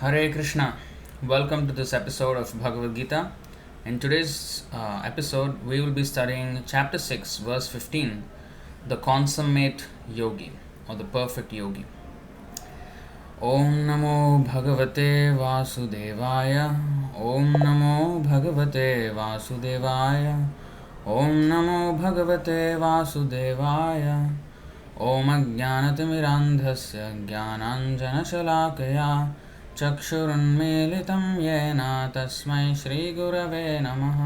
Hare Krishna. Welcome to this episode of Bhagavad Gita. In today's episode, we will be studying chapter 6, verse 15, the consummate yogi or the perfect yogi. Om Namo Bhagavate Vasudevaya. Om Namo Bhagavate Vasudevaya. Om Namo Bhagavate Vasudevaya. Om Ajnanatimirandhasya Jnananjanashalakaya चक्षुरुन्मीलितं येन तस्मै श्रीगुरवे नमः।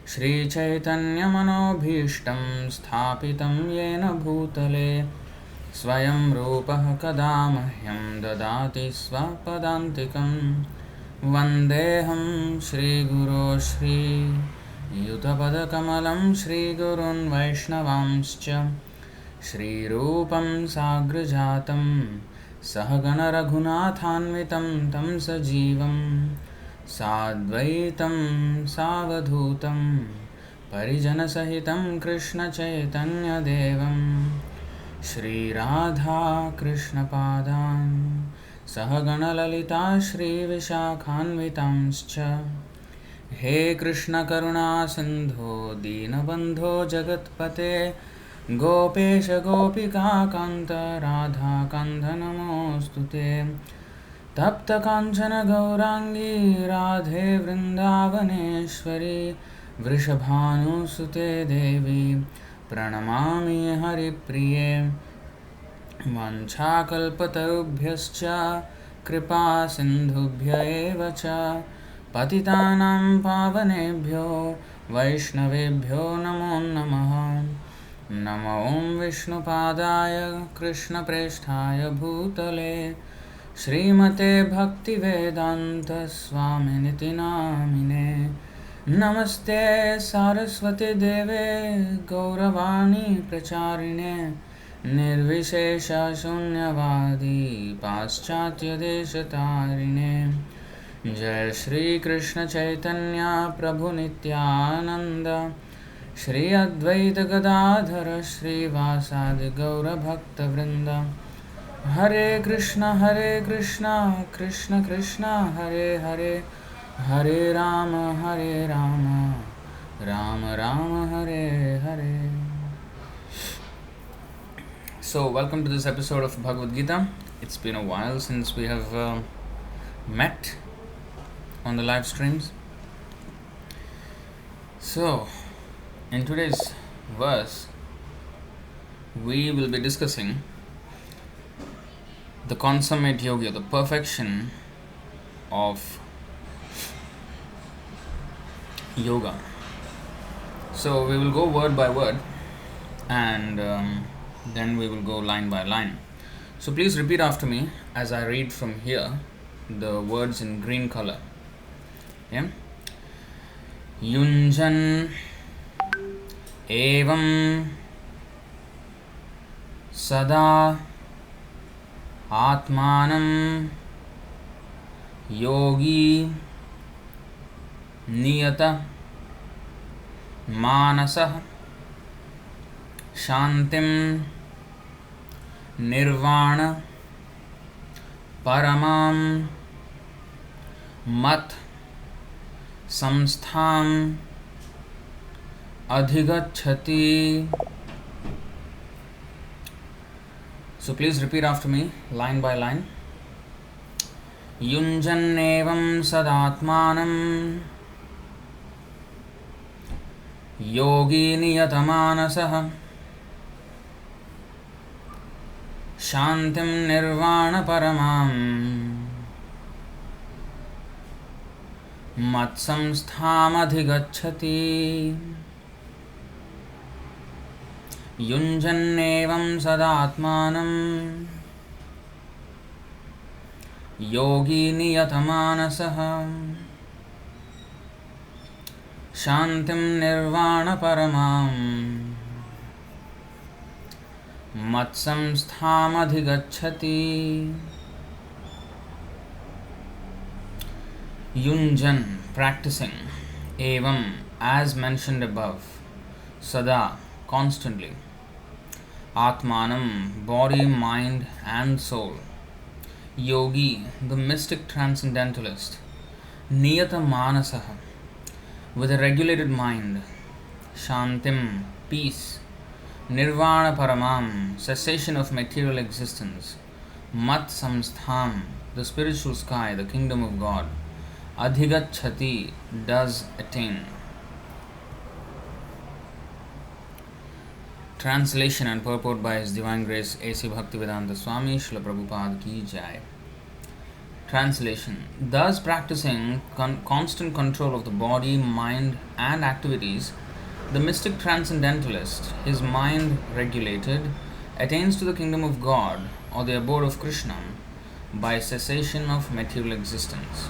श्रीचैतन्यमनोभीष्टं स्थापितं येन भूतले स्वयं रूपः कदा मह्यं ददाति स्वपदान्तिकं। वन्देऽहं श्रीगुरो श्रीयुतपदकमलं श्रीगुरुन् वैष्णवांश्च श्रीरूपं साग्रजातं सहगणरघुनाथान्वितं तं सजीवं साद्वैतं सावधूतं परिजनसहितं कृष्णचैतन्यदेवं श्रीराधाकृष्णपादान् सहगणललिता श्रीविशाखान्वितांश्च। हे कृष्णकरुणासिन्धो दीनबन्धो जगत्पते गोपेश गोपिकान्त राधाकान्त नमोऽस्तु ते। तप्तकाञ्चन गौराङ्गी राधे वृन्दावनेश्वरी वृषभानुसुते देवी प्रणमामि हरिप्रिये। वाञ्छाकल्पतरुभ्यश्च कृपासिन्धुभ्य एव च पतितानां पावनेभ्यो वैष्णवेभ्यो नमो नमः। नमो ॐ विष्णुपादाय कृष्णप्रेष्ठाय भूतले श्रीमते भक्तिवेदान्तस्वामिनिति नामिने। नमस्ते सारस्वती देवे गौरवाणी प्रचारिणे निर्विशेषशून्यवादी पाश्चात्यदेशतारिणे। जय श्री कृष्ण चैतन्य प्रभु नित्यानंद श्री अद्वैत गदाधर श्रीवासादि गौरभक्तवृंद। हरे Krishna Krishna Krishna Hare Hare Hare Ram Ram Ram Hare Hare. So welcome to this episode of Bhagavad Gita. It's been a while since we have met on the live streams. So in today's verse, we will be discussing the consummate yogi, the perfection of yoga. So we will go word by word and then we will go line by line. So please repeat after me as I read from here the words in green color. Yeah? Yunjan एवं सदा आत्मानं योगी नियत मानसः शांतिं निर्वाण परमां मत संस्थां अधिगच्छति। So please repeat after me line by line. युञ्जन्नेवं सदात्मानं योगी नियतमानसः शान्तिं निर्वाणपरमां मत्संस्थामधिगच्छति। युञ्जन्नेवं सदात्मानं योगी नियतमानसः शान्तिं निर्वाणपरमां मत्संस्थामधिगच्छति। Yunjan, practicing, evam, as mentioned above, sada, constantly, atmanam, body, mind and soul, yogi, the mystic transcendentalist, niyata manasaha, with a regulated mind, shantim, peace, nirvana paramam, cessation of material existence, mat samstham, the spiritual sky, the kingdom of God, adhigachati, does attain. Translation and purport by His Divine Grace A.C. Bhaktivedanta Swami Srila Prabhupada Ki Jai. Translation. Thus practicing constant control of the body, mind and activities, the mystic transcendentalist, his mind regulated, attains to the kingdom of God or the abode of Krishna by cessation of material existence.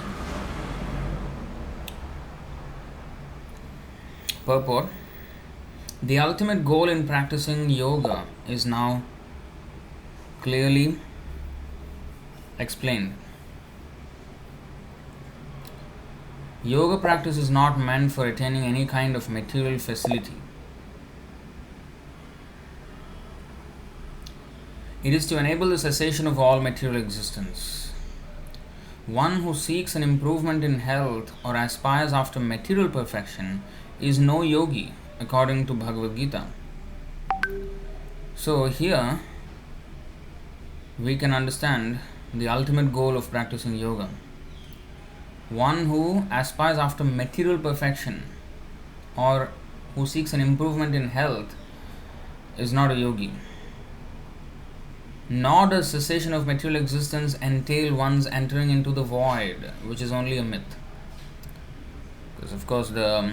Purport. The ultimate goal in practicing yoga is now clearly explained. Yoga practice is not meant for attaining any kind of material facility. It is to enable the cessation of all material existence. One who seeks an improvement in health or aspires after material perfection is no yogi, according to Bhagavad Gita. So here we can understand the ultimate goal of practicing yoga. One who aspires after material perfection or who seeks an improvement in health is not a yogi. Nor does cessation of material existence entail one's entering into the void, which is only a myth. Because of course the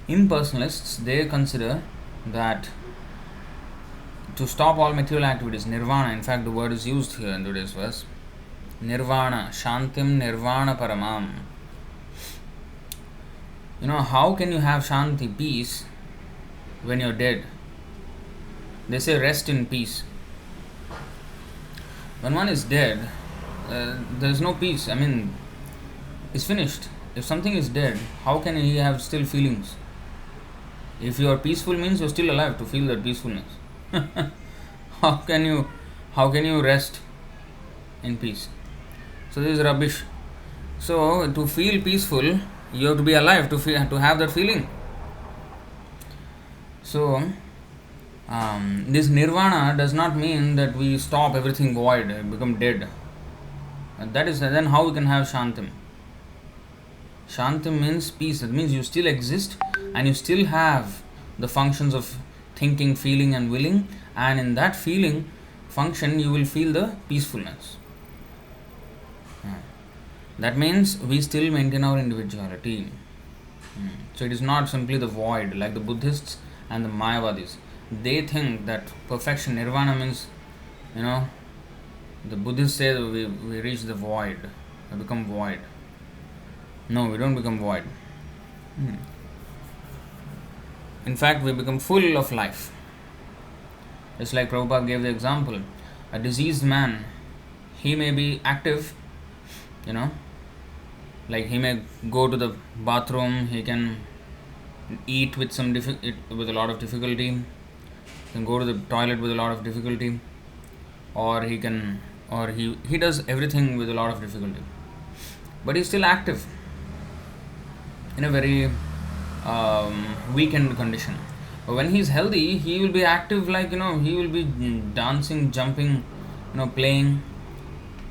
impersonalists, they consider that to stop all material activities, nirvana, in fact the word is used here in today's verse, nirvana, shantim nirvana paramam. How can you have shanti, peace, when you're dead? They say rest in peace. When one is dead, there's no peace. It's finished. If something is dead, how can he have still feelings? If you are peaceful means you're still alive to feel that peacefulness. How can you rest in peace? So this is rubbish. So to feel peaceful, you have to be alive to have that feeling. So this nirvana does not mean that we stop everything void, become dead. That is then how we can have shantim. Shantim means peace. That means you still exist and you still have the functions of thinking, feeling and willing, and in that feeling function you will feel the peacefulness. That means we still maintain our individuality. So it is not simply the void like the Buddhists and the Mayavadis. They think that perfection, nirvana means, the Buddhists say that we reach the void, we become void. No, we don't become void. In fact, we become full of life. It's like Prabhupada gave the example. A diseased man, he may be active, like he may go to the bathroom, he can eat with with a lot of difficulty, he can go to the toilet with a lot of difficulty, or he does everything with a lot of difficulty. But he's still active in a very weakened condition. But when he's healthy, he will be active, like he will be dancing, jumping, playing.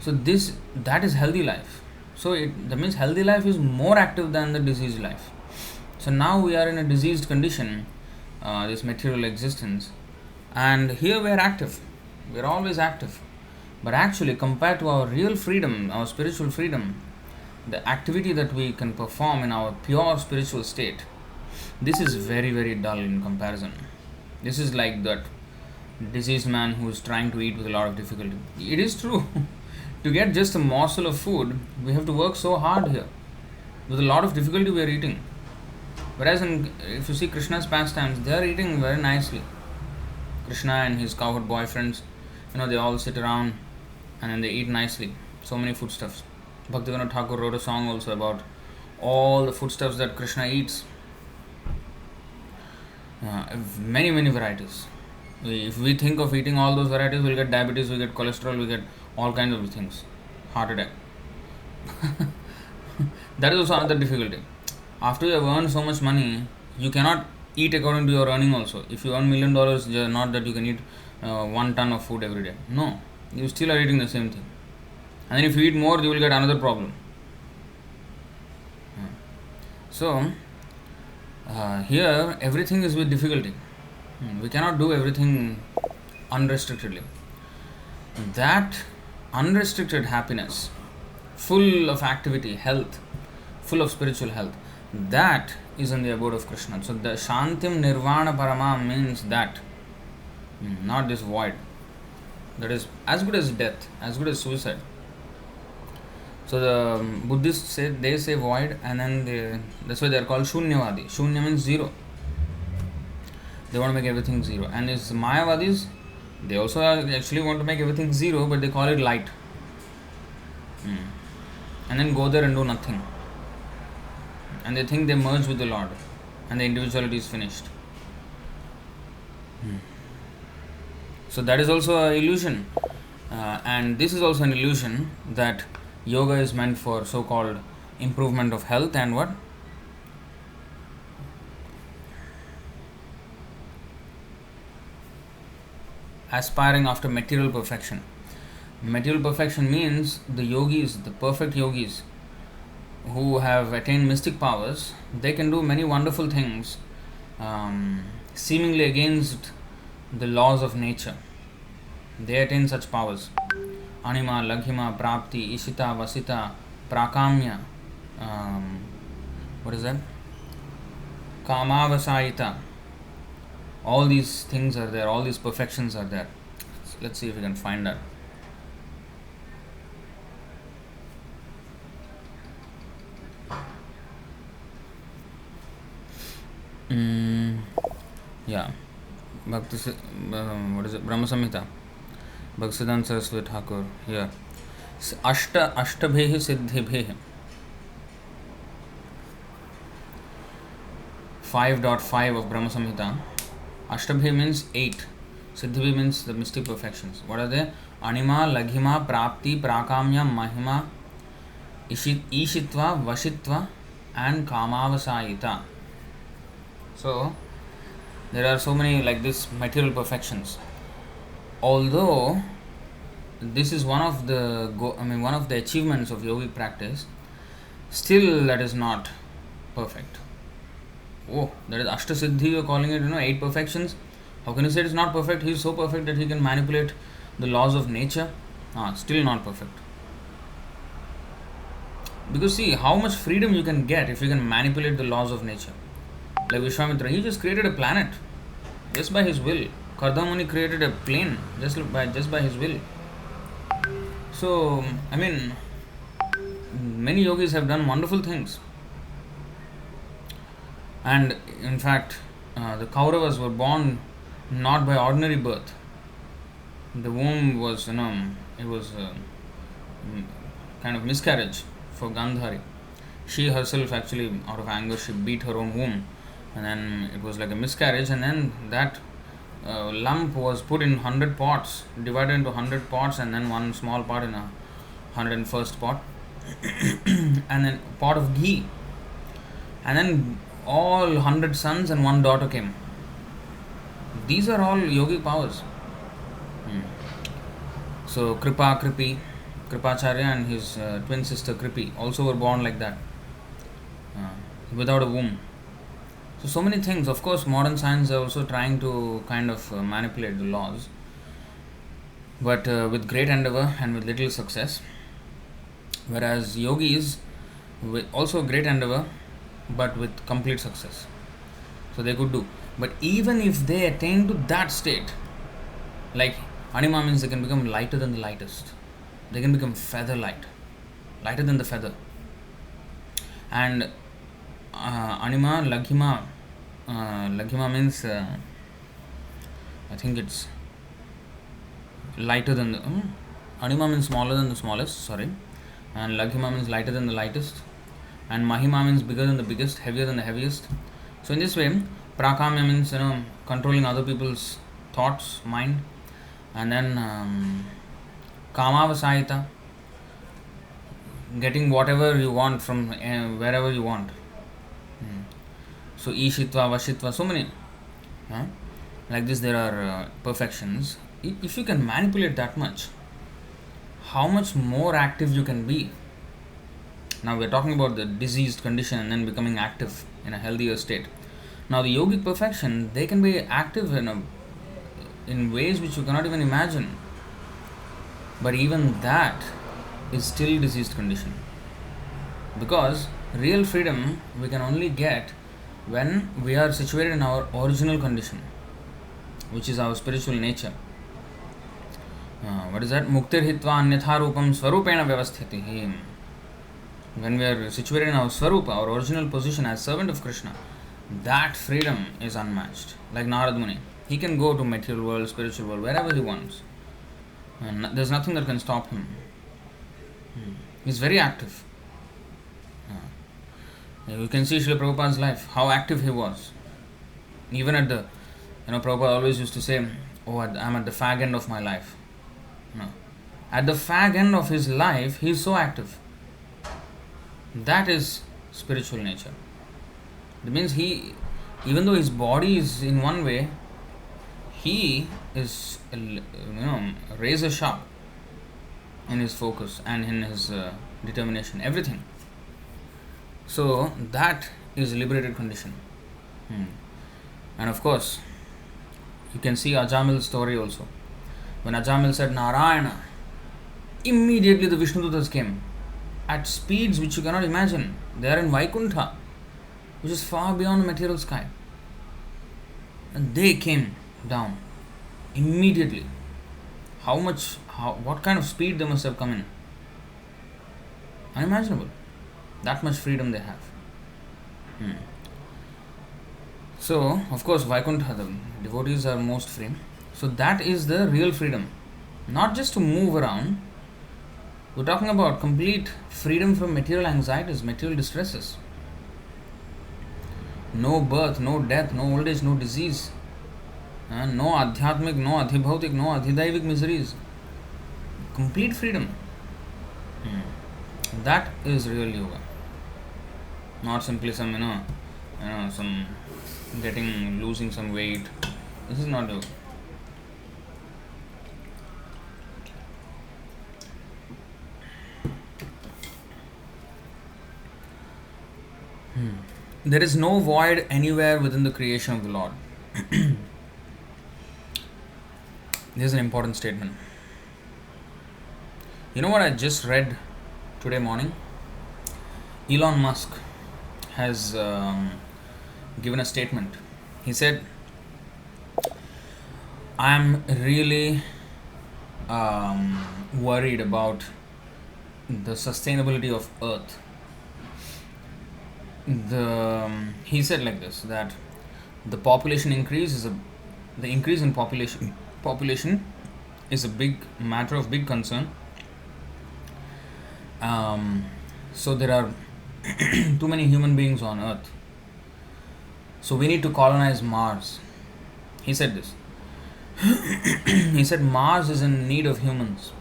So that is healthy life. So that means healthy life is more active than the diseased life. So now we are in a diseased condition, this material existence, and here we are active. We are always active. But actually, compared to our real freedom, our spiritual freedom, the activity that we can perform in our pure spiritual state, this is very, very dull in comparison. This is like that diseased man who is trying to eat with a lot of difficulty. It is true. To get just a morsel of food, we have to work so hard here. With a lot of difficulty we are eating. Whereas if you see Krishna's pastimes, they are eating very nicely. Krishna and his cowherd boyfriends, they all sit around and then they eat nicely. So many foodstuffs. Bhaktivinoda Thakur wrote a song also about all the foodstuffs that Krishna eats. Many, many varieties. If we think of eating all those varieties, we'll get diabetes, we'll get cholesterol, we'll get all kinds of things. heart attack. That is also another difficulty. After you have earned so much money, you cannot eat according to your earning also. If you earn $1 million, not that you can eat 1 ton of food every day. No, you still are eating the same thing. And then if you eat more, you will get another problem. So, here everything is with difficulty. We cannot do everything unrestrictedly. That unrestricted happiness, full of activity, health, full of spiritual health, that is in the abode of Krishna. So the Shantim Nirvana Paramam means that, not this void. That is as good as death, as good as suicide. So the Buddhists say, they say void, and then that's why they are called Shunyavadi. Shunya means zero. They want to make everything zero. And it's Mayavadis, they also actually want to make everything zero, but they call it light. And then go there and do nothing. And they think they merge with the Lord, and the individuality is finished. So that is also an illusion. And this is also an illusion that yoga is meant for so-called improvement of health and what? Aspiring after material perfection. Material perfection means the yogis, the perfect yogis who have attained mystic powers, they can do many wonderful things seemingly against the laws of nature. They attain such powers. Anima, Laghima, Prapti, Ishita, Vasita, Prakamya, what is that? Kamavasayita. All these things are there, all these perfections are there. So let's see if we can find that. Yeah, Bhakti, what is it? Brahma Samhita, Bhaktisiddhanta Saraswati Thakur. Here, Ashtabhehi Siddhibhehi. 5.5 of Brahma Samhita. Ashtabhehi means 8. Siddhibhehi means the mystic perfections. What are they? Anima, Laghima, Prapti, Prakamya, Mahima, Ishitva, Vashitva, and Kamavasayita. So, there are so many like this material perfections. Although this is one of the achievements of yogic practice, still that is not perfect. Oh, that is Ashtasiddhi, you are calling it, 8 perfections. How can you say it is not perfect? He is so perfect that he can manipulate the laws of nature. Still not perfect. Because see, how much freedom you can get if you can manipulate the laws of nature. Like Vishwamitra, he just created a planet just by his will. Kardamuni created a plane just by his will. So, many yogis have done wonderful things. And in fact, the Kauravas were born not by ordinary birth. The womb was, it was kind of miscarriage for Gandhari. She herself actually, out of anger, she beat her own womb. And then it was like a miscarriage, and then that lump was put in 100 pots, divided into 100 pots, and then one small pot in a 101st pot, and then pot of ghee, and then all 100 sons and one daughter came. These are all yogic powers. So Kripacharya and his twin sister Kripi also were born like that, without a womb. So many things. Of course, modern science are also trying to kind of manipulate the laws, but with great endeavor and with little success. Whereas yogis, with also great endeavor, but with complete success. So they could do. But even if they attain to that state, like Anima means they can become lighter than the lightest. They can become feather light, lighter than the feather. And Anima, Laghima means I think it's lighter than the Anima means smaller than the smallest, and Laghima means lighter than the lightest, and Mahima means bigger than the biggest, heavier than the heaviest. So in this way, Prakamya means controlling other people's thoughts, mind, and then Kamavasayita, getting whatever you want from wherever you want. So ishitva, vashitva, so many. Huh? Like this, there are perfections. If you can manipulate that much, how much more active you can be. Now we're talking about the diseased condition and then becoming active in a healthier state. Now the yogic perfection, they can be active in ways which you cannot even imagine. But even that is still diseased condition. Because real freedom we can only get when we are situated in our original condition, which is our spiritual nature. What is that? Muktir hitva anyatha rupam swarupena vyavasthiti. When we are situated in our swarupa, our original position as servant of Krishna, that freedom is unmatched. Like Narad Muni, he can go to material world, spiritual world, wherever he wants. And there's nothing that can stop him. He's very active. You can see Srila Prabhupada's life, how active he was. Even at the, Prabhupada always used to say, oh, I'm at the fag end of my life. No. At the fag end of his life, he is so active. That is spiritual nature. That means even though his body is in one way, he is, razor sharp in his focus and in his determination, everything. So that is liberated condition. And of course, you can see Ajamil's story also. When Ajamil said Narayana, immediately the Vishnudutas came at speeds which you cannot imagine. They are in Vaikuntha, which is far beyond the material sky. And they came down immediately. What kind of speed they must have come in? Unimaginable. That much freedom they have. So, of course, Vaikuntha, the devotees are most free. So that is the real freedom. Not just to move around. We're talking about complete freedom from material anxieties, material distresses. No birth, no death, no old age, no disease. No adhyatmic, no adhibhautik, no adhidaivik miseries. Complete freedom. That is real yoga. Not simply some, some losing some weight. This is not yoga. There is no void anywhere within the creation of the Lord. This is an important statement. You know what I just read today morning? Elon Musk has given a statement. He said, I am really worried about the sustainability of Earth. He said like this, that the population increase the increase in population is a big matter of big concern. So there are too many human beings on Earth. So we need to colonize Mars. He said this. He said Mars is in need of humans.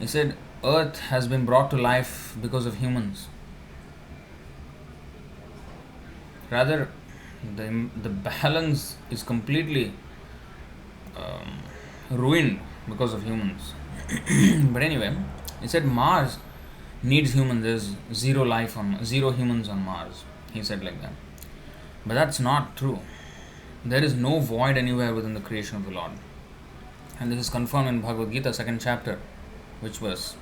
He said Earth has been brought to life because of humans. Rather, the balance is completely ruined because of humans. But anyway, he said Mars needs humans. There's zero humans on Mars. He said like that. But that's not true. There is no void anywhere within the creation of the Lord. And this is confirmed in Bhagavad Gita, 2nd chapter. Which verse?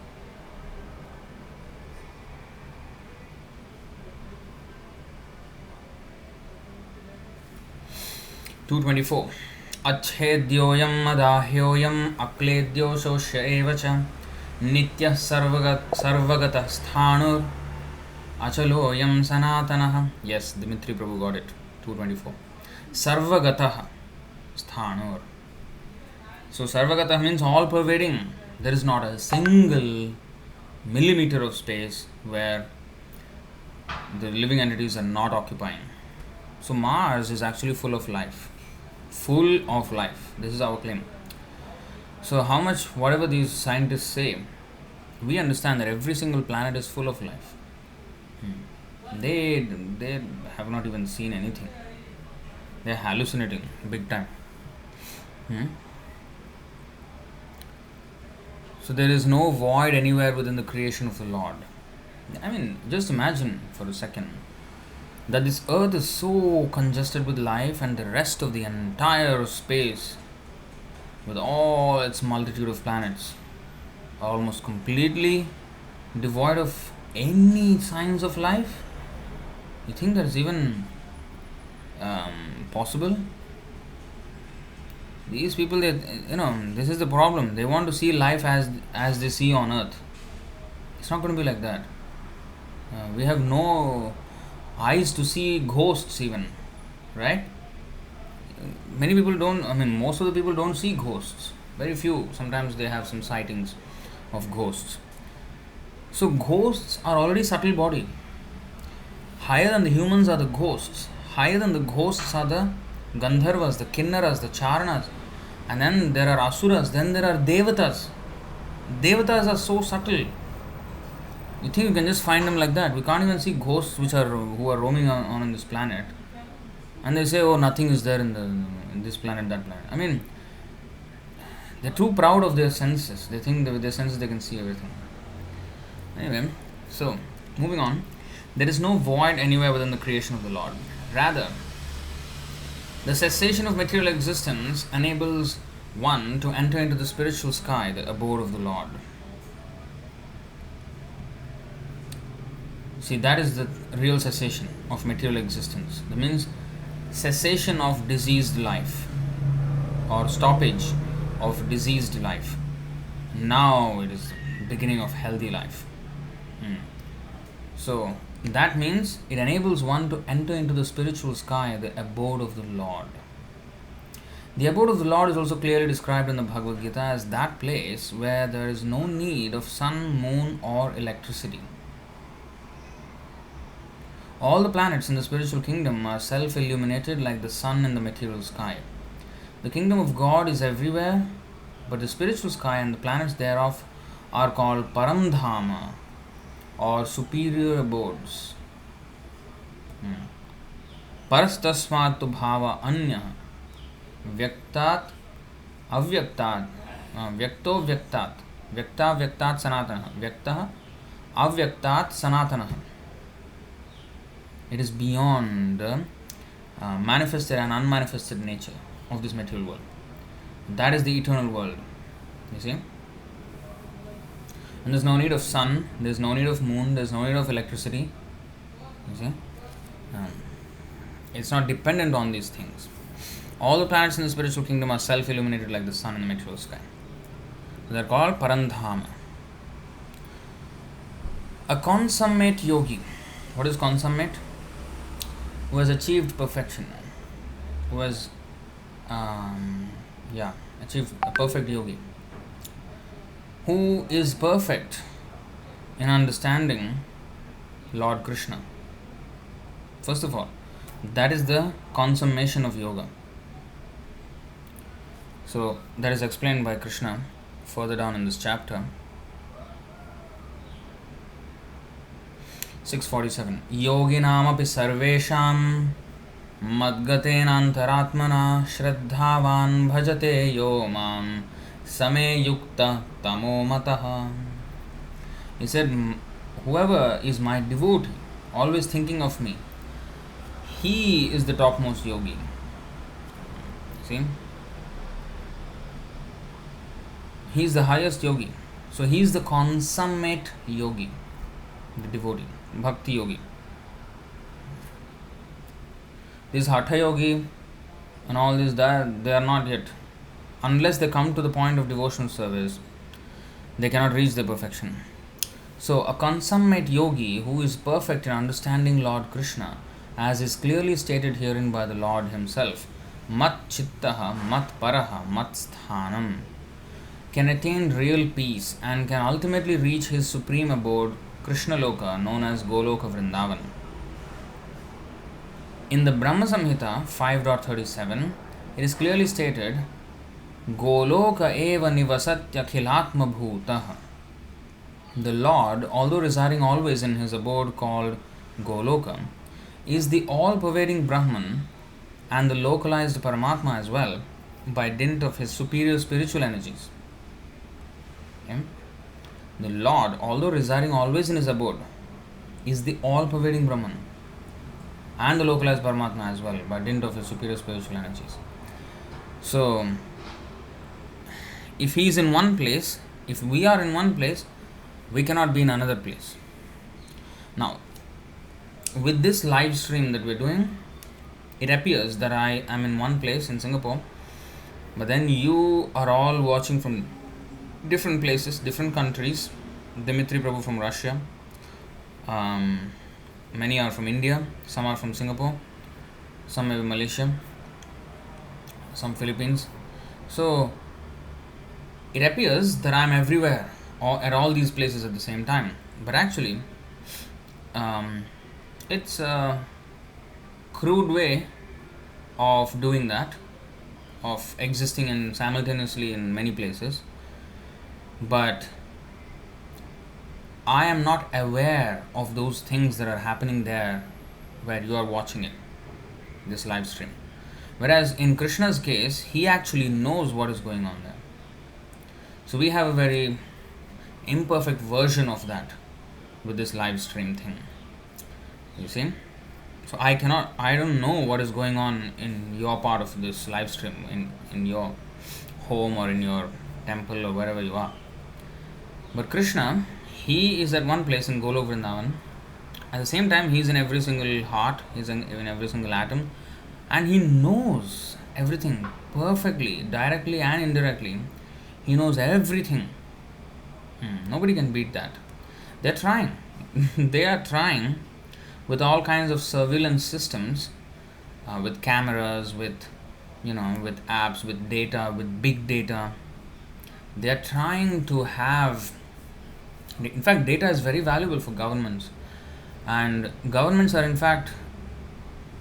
(224) अच्छेद्योयम मदाह्योयम अक्लेद्यो शोष्य एव च नित्यः सर्वगतः स्थाणुर अचलोयम सनातनः. Yes, Dimitri Prabhu got it. 224. Sarvagatah sthanur. So Sarvagatah means all pervading. There is not a single millimeter of space where the living entities are not occupying. So Mars is actually full of life. Full of life. This is our claim. So how much, whatever these scientists say, We understand that every single planet is full of life. They have not even seen anything. They are hallucinating big time. Hmm? So there is no void anywhere within the creation of the Lord. I mean, just imagine for a second that this earth is so congested with life, and the rest of the entire space, with all its multitude of planets, are almost completely devoid of any signs of life. You think that's even possible? These people, this is the problem. They want to see life as they see on Earth. It's not going to be like that. We have no eyes to see ghosts even, right? Many people don't. I mean, most of the people don't see ghosts. Very few. Sometimes they have some sightings of ghosts. So ghosts are already subtle body. Higher than the humans are the ghosts. Higher than the ghosts are the Gandharvas, the Kinnaras, the Charanas. And then there are Asuras, then there are Devatas. Devatas are so subtle. You think you can just find them like that? We can't even see ghosts who are roaming on this planet. And they say, oh, nothing is there in this planet, that planet. I mean, they're too proud of their senses. They think that with their senses they can see everything. Anyway, so moving on. There is no void anywhere within the creation of the Lord. Rather, the cessation of material existence enables one to enter into the spiritual sky, the abode of the Lord. See, that is the real cessation of material existence. That means cessation of diseased life, or stoppage of diseased life. Now it is the beginning of healthy life. So that means it enables one to enter into the spiritual sky, the abode of the Lord. The abode of the Lord is also clearly described in the Bhagavad Gita as that place where there is no need of sun, moon, or electricity. All the planets in the spiritual kingdom are self-illuminated like the sun in the material sky. The kingdom of God is everywhere, but the spiritual sky and the planets thereof are called Paramdhama, or superior abodes. Parastasmat tu bhava anya vyaktat avyaktat vyakto vyaktat vyakta vyaktat sanatana vyakta avyaktat sanatana. It is beyond the manifested and unmanifested nature of this material world. That is the eternal world. You see? And there's no need of sun, there's no need of moon, there's no need of electricity. You see? It's not dependent on these things. All the planets in the spiritual kingdom are self-illuminated like the sun in the material sky. So they're called Parandhama. A consummate yogi. What is consummate? Who has achieved perfection. Who has achieved a perfect yogi. Who is perfect in understanding Lord Krishna. First of all, that is the consummation of yoga. So that is explained by Krishna further down in this chapter. 647. Yoginamapi sarvesham madgatenantaratmana shraddhavan bhajate yo mam same yukta tamo mataha. He said, whoever is my devotee, always thinking of me, he is the topmost yogi. See? He is the highest yogi. So he is the consummate yogi, the devotee, bhakti yogi. This hatha yogi and all this, that they are not yet. Unless they come to the point of devotional service, they cannot reach their perfection. So a consummate yogi who is perfect in understanding Lord Krishna, as is clearly stated herein by the Lord himself, mat chittaha, mat paraha, mat sthanam, can attain real peace and can ultimately reach his supreme abode, Krishna Loka, known as Goloka Vrindavan. In the Brahma Samhita 5.37, it is clearly stated, Goloka eva nivasatya khilatma bhutaha. The Lord, although residing always in his abode called Goloka, is the all pervading Brahman and the localized Paramatma as well by dint of his superior spiritual energies. Okay? The Lord, although residing always in his abode, is the all pervading Brahman and the localized Paramatma as well by dint of his superior spiritual energies. So, if he is in one place, if we are in one place, we cannot be in another place. Now, with this live stream that we're doing, it appears that I am in one place in Singapore, but then you are all watching from different places, different countries. Dimitri Prabhu from Russia, many are from India, some are from Singapore, some maybe Malaysia, some Philippines. So it appears that I am everywhere or at all these places at the same time, but actually it's a crude way of doing that, of existing in simultaneously in many places, but I am not aware of those things that are happening there where you are watching it, this live stream. Whereas in Krishna's case, he actually knows what is going on there. So we have a very imperfect version of that with this live stream thing. You see? So I don't know what is going on in your part of this live stream, in your home or in your temple or wherever you are. But Krishna, he is at one place in Golok Vrindavan. At the same time, he is in every single heart, he is in every single atom, and he knows everything perfectly, directly and indirectly. He knows everything. Nobody can beat that. They're trying. They are trying with all kinds of surveillance systems, with cameras, with apps, with data, with big data. They are trying to have. In fact, data is very valuable for governments, and governments are in fact,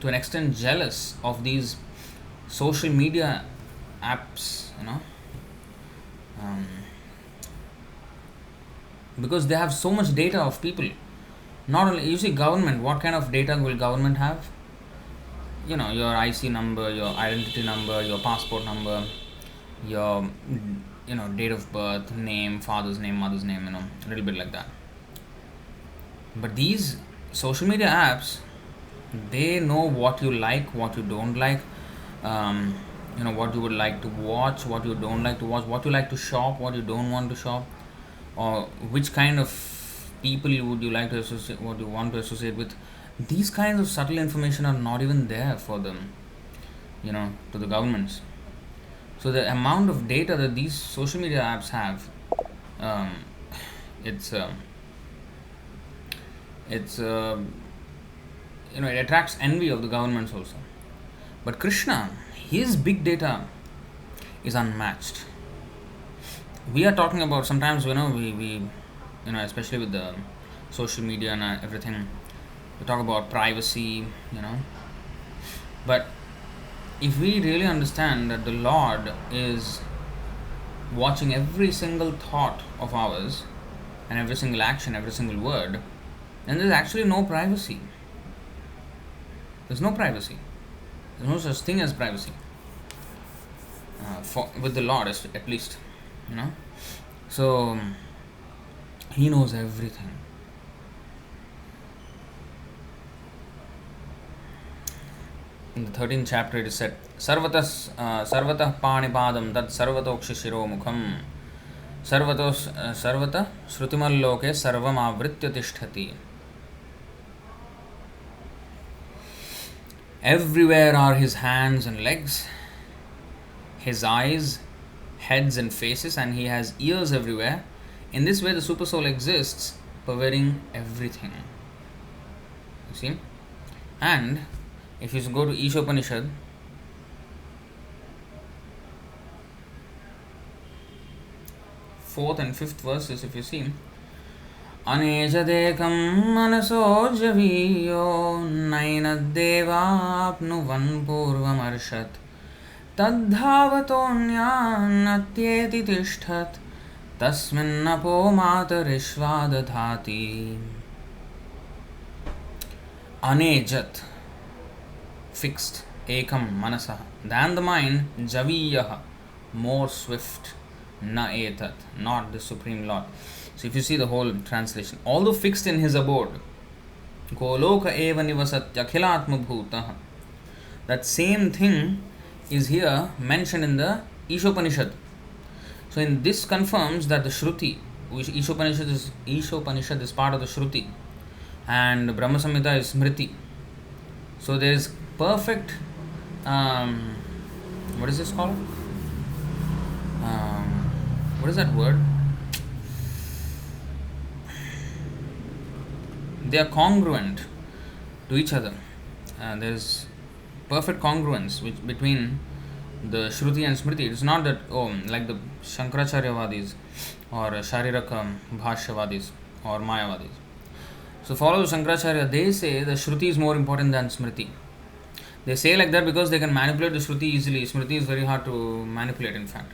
to an extent, jealous of these social media apps. Because they have so much data of people. Not only, you see, government, what kind of data will government have? Your IC number, your identity number, your passport number, your date of birth, name, father's name, mother's name, a little bit like that. But these social media apps, they know what you like, what you don't like, what you would like to watch, what you don't like to watch, what you like to shop, what you don't want to shop, or which kind of people would you like to associate, what you want to associate with. These kinds of subtle information are not even there for them, to the governments. So the amount of data that these social media apps have, it attracts envy of the governments also. But Krishna, his big data is unmatched. We are talking about, sometimes we especially with the social media and everything, we talk about privacy, but if we really understand that the Lord is watching every single thought of ours and every single action, every single word, then there's actually no privacy. There's no privacy. There's no such thing as privacy. With the Lord, at least, So he knows everything. In the 13th chapter, it is said, Sarvatah Panipadam Tat Sarvatokshi Shiro Mukham Sarvatah Shrutimaloke Sarvam Avritya Tishtati. Everywhere are his hands and legs, his eyes, heads and faces, and he has ears everywhere. In this way, the Supersoul exists, pervading everything. You see? And if you go to Ishopanishad, 4th and 5th verses, if you see, Anejadekam manaso javiyo nainadevapnuvan purvamarshat tadhavatonyanatyeti tishtat तस्मिन्नपो मातरिश्वा दधाति अनेजत fixed ekam manasah than the mind javiyah more swift na etat not the supreme lord. So if you see the whole translation, although fixed in his abode goloka eva nivasatya akhilatma bhutah, that same thing is here mentioned in the Ishopanishad. So in this confirms that the Shruti, which Ishopanishad is part of the Shruti and Brahma Samhita is Smriti. So there is perfect what is this called? What is that word? They are congruent to each other. There is perfect congruence between the Shruti and Smriti. It's not that, like the Shankaracharya-vadis or Shariraka Bhashyavadis or Mayavadis. So follow Shankaracharya, they say the Shruti is more important than Smriti. They say like that because they can manipulate the Shruti easily. Smriti is very hard to manipulate, in fact.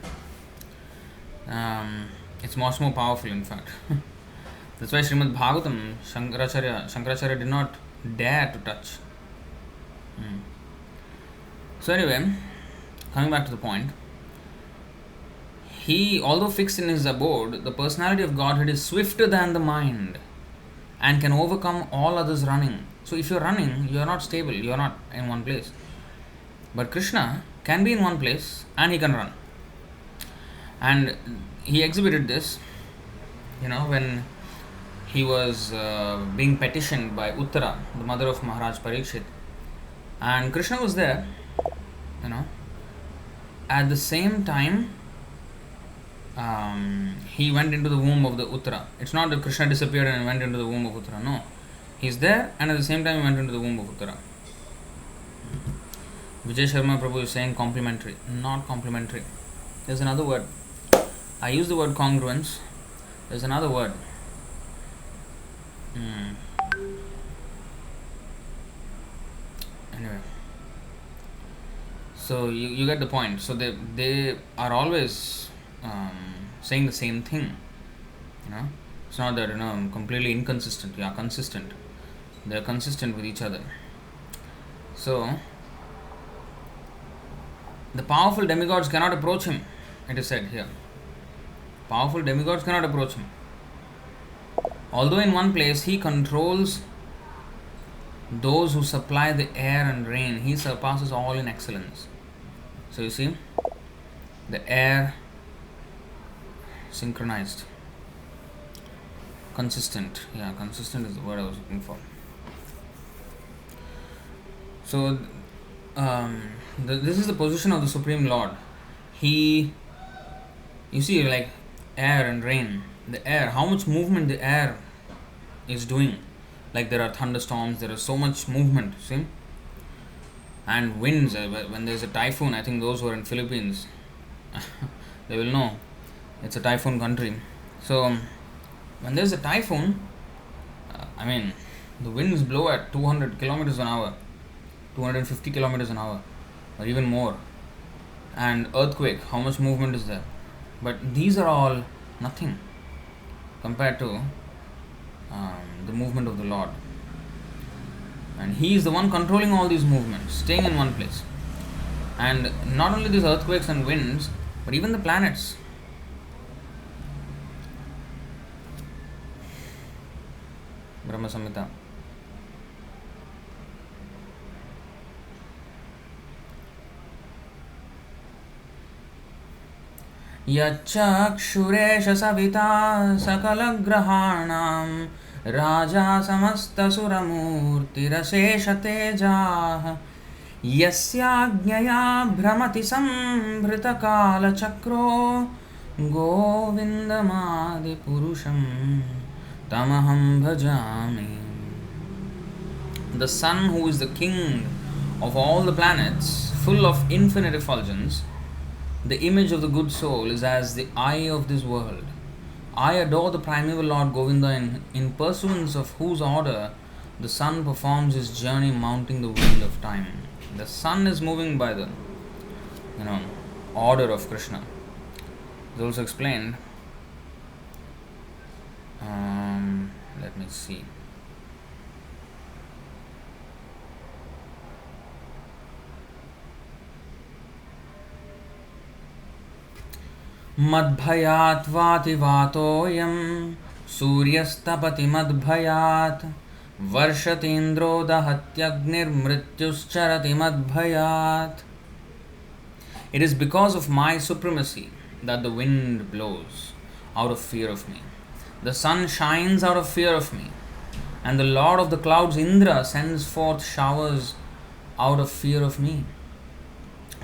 It's much more powerful, in fact. That's why Srimad Bhagavatam, Shankaracharya did not dare to touch. So anyway, coming back to the point, he, although fixed in his abode, the personality of Godhead is swifter than the mind and can overcome all others running. So if you're running, you're not stable, you're not in one place. But Krishna can be in one place and he can run. And he exhibited this, when he was being petitioned by Uttara, the mother of Maharaj Parikshit. And Krishna was there, At the same time, he went into the womb of the Uttara. It's not that Krishna disappeared and went into the womb of Uttara. No. He's there and at the same time he went into the womb of Uttara. Vijay Sharma Prabhu is saying complementary. Not complementary. There's another word. I use the word congruence. There's another word. Anyway. So you get the point. So they are always saying the same thing. It's not that completely inconsistent. Yeah, consistent. They are consistent with each other. So the powerful demigods cannot approach him. It is said here. Powerful demigods cannot approach him. Although in one place he controls those who supply the air and rain, he surpasses all in excellence. So you see, the air synchronized, consistent. Yeah, consistent is the word I was looking for. So this is the position of the Supreme Lord. He, you see, like air and rain, the air, how much movement the air is doing. Like there are thunderstorms, there is so much movement, see? And winds, when there's a typhoon, I think those who are in Philippines, they will know. It's a typhoon country. So when there's a typhoon, the winds blow at 200 kilometers an hour, 250 kilometers an hour, or even more. And earthquake, how much movement is there? But these are all nothing compared to the movement of the Lord. And He is the one controlling all these movements, staying in one place. And not only these earthquakes and winds, but even the planets. Brahma Samhita. यच्चक्षुरेश Savita सकलग्रहाणां Raja समस्तसुरमूर्तिरशेषतेजाः यस्याज्ञया भ्रमति संभृतकालचक्रो गोविन्दमादिपुरुषं तमहं भजामि. The sun, who is the king of all the planets, full of infinite effulgence, the image of the good soul, is as the eye of this world. I adore the primeval Lord Govinda, in pursuance of whose order the sun performs his journey mounting the wheel of time. The sun is moving by the order of Krishna. It's also explained Let me see. मद्भयात् वाति वातोऽयं सूर्यस्तपति मद्भयात् वर्षतीन्द्रो दहत्यग्निर्मृत्युश्चरति मद्भयात्. It is because of my supremacy that the wind blows out of fear of me. The sun shines out of fear of me. And the Lord of the clouds, Indra, sends forth showers out of fear of me.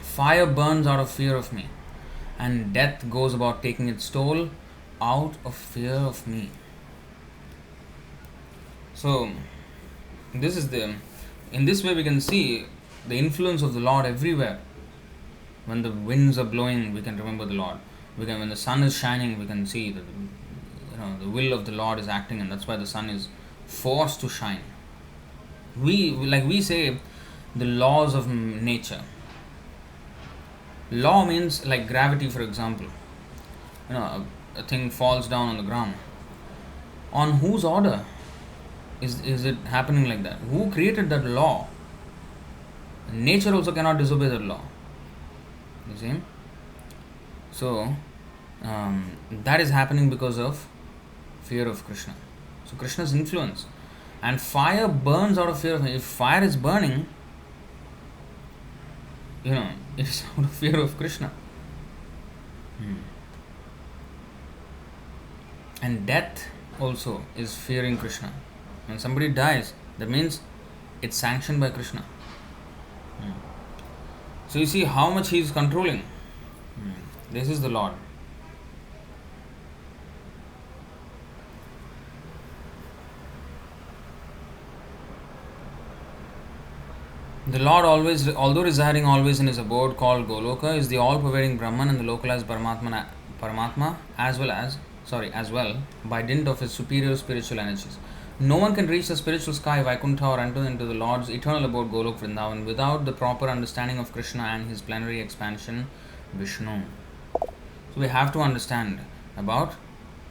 Fire burns out of fear of me. And death goes about taking its toll out of fear of me. So, in this way we can see the influence of the Lord everywhere. When the winds are blowing, we can remember the Lord. When the sun is shining, we can see that the will of the Lord is acting, and that's why the sun is forced to shine. We say the laws of nature. Law means like gravity, for example. A thing falls down on the ground. On whose order is it happening like that? Who created that law? Nature also cannot disobey that law. You see? So, that is happening because of fear of Krishna. So, Krishna's influence. And fire burns out of fear of him. If fire is burning, it is out of fear of Krishna. And death also is fearing Krishna. When somebody dies, that means it's sanctioned by Krishna. So you see how much he is controlling. This is the Lord. The Lord, although residing always in his abode called Goloka, is the all-pervading Brahman and the localized Paramatma as well by dint of his superior spiritual energies. No one can reach the spiritual sky Vaikuntha or enter into the Lord's eternal abode Golok Vrindavan without the proper understanding of Krishna and his plenary expansion Vishnu. So we have to understand about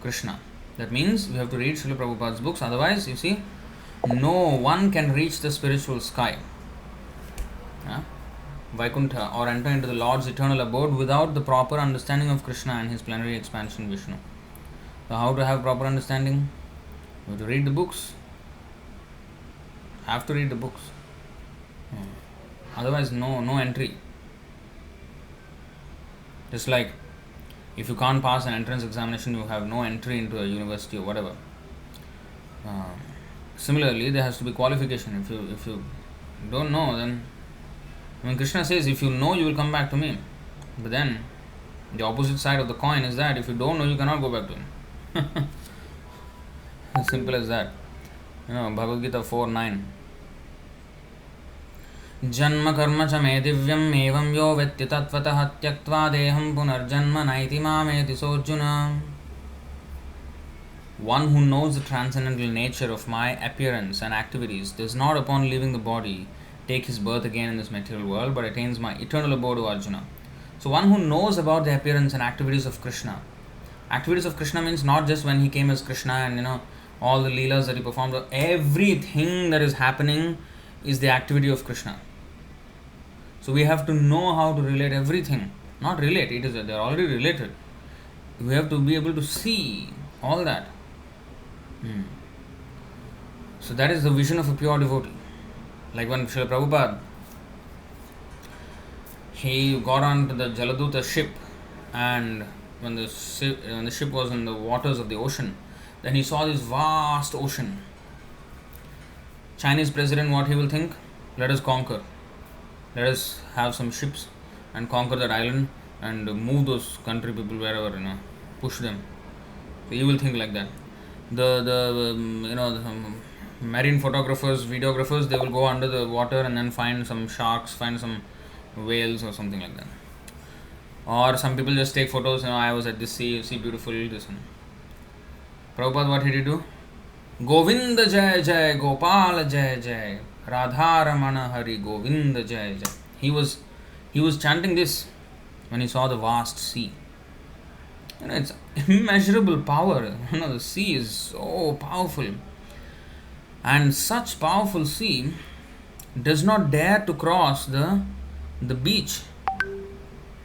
Krishna. That means we have to read Srila Prabhupada's books. Otherwise, you see, no one can reach the spiritual sky Vaikuntha or enter into the Lord's eternal abode without the proper understanding of Krishna and his plenary expansion Vishnu. So how to have proper understanding? You have to read the books. Have to read the books. Otherwise, no entry. Just like if you can't pass an entrance examination, you have no entry into a university or whatever. Similarly, there has to be qualification. If you don't know, then Krishna says, if you know, you will come back to me. But then the opposite side of the coin is that if you don't know, you cannot go back to him. As simple as that. Bhagavad Gita 4:9. Janma karma cha me divyam evam yo vetti tatvatah tyaktva deham punarjanma naiti mameti sojuna. One who knows the transcendental nature of my appearance and activities does not, upon leaving the body, take his birth again in this material world, but attains my eternal abode, O Arjuna. So one who knows about the appearance and activities of Krishna. Activities of Krishna means not just when he came as Krishna and all the leelas that he performed. Everything that is happening is the activity of Krishna. So we have to know how to relate everything. Not relate, they are already related. We have to be able to see all that. So that is the vision of a pure devotee. Like when Srila Prabhupada, he got onto the Jaladuta ship, and when the ship was in the waters of the ocean, then he saw this vast ocean. Chinese president, what he will think? Let us conquer. Let us have some ships and conquer that island and move those country people wherever, push them. So he will think like that. The marine photographers, videographers, they will go under the water and then find some sharks, find some whales or something like that. Or some people just take photos, I was at this sea, beautiful, this one. Prabhupada, what did he do? Govinda Jai Jai, Gopal Jai Jai, Radha Ramana Hari, Govinda Jai Jai. He was chanting this when he saw the vast sea. It's immeasurable power. The sea is so powerful, and such powerful sea does not dare to cross the beach.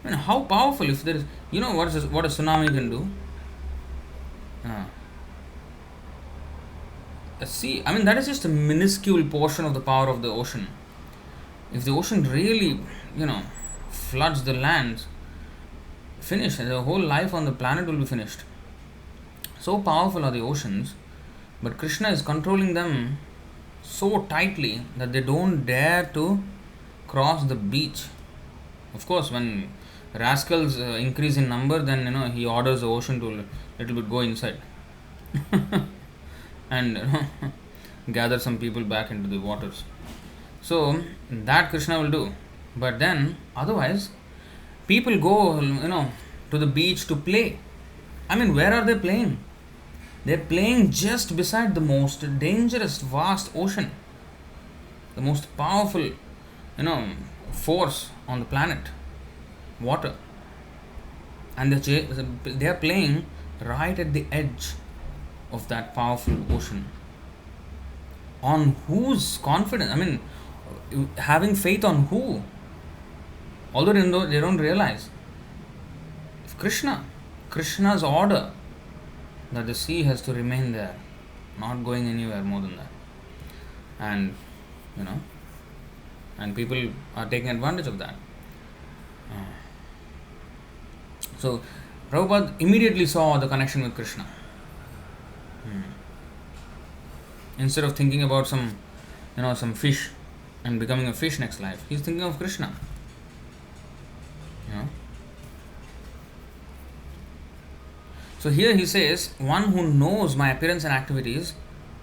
How powerful! If there is, what a tsunami can do. Uh, a sea. That is just a minuscule portion of the power of the ocean. If the ocean really, floods the land, finished. The whole life on the planet will be finished. So powerful are the oceans, but Krishna is controlling them so tightly that they don't dare to cross the beach. Of course, when rascals increase in number, then he orders the ocean to little bit go inside and gather some people back into the waters. So that Krishna will do. But then otherwise, people go to the beach to play. Where are they playing? They're playing just beside the most dangerous, vast ocean, the most powerful, force on the planet, water, and they are playing right at the edge of that powerful ocean. On whose confidence? Having faith on who? Although they don't realize, if Krishna's order that the sea has to remain there, not going anywhere more than that, and and people are taking advantage of that. So Prabhupada immediately saw the connection with Krishna. Instead of thinking about some fish and becoming a fish next life, he's thinking of Krishna. So here he says, one who knows my appearance and activities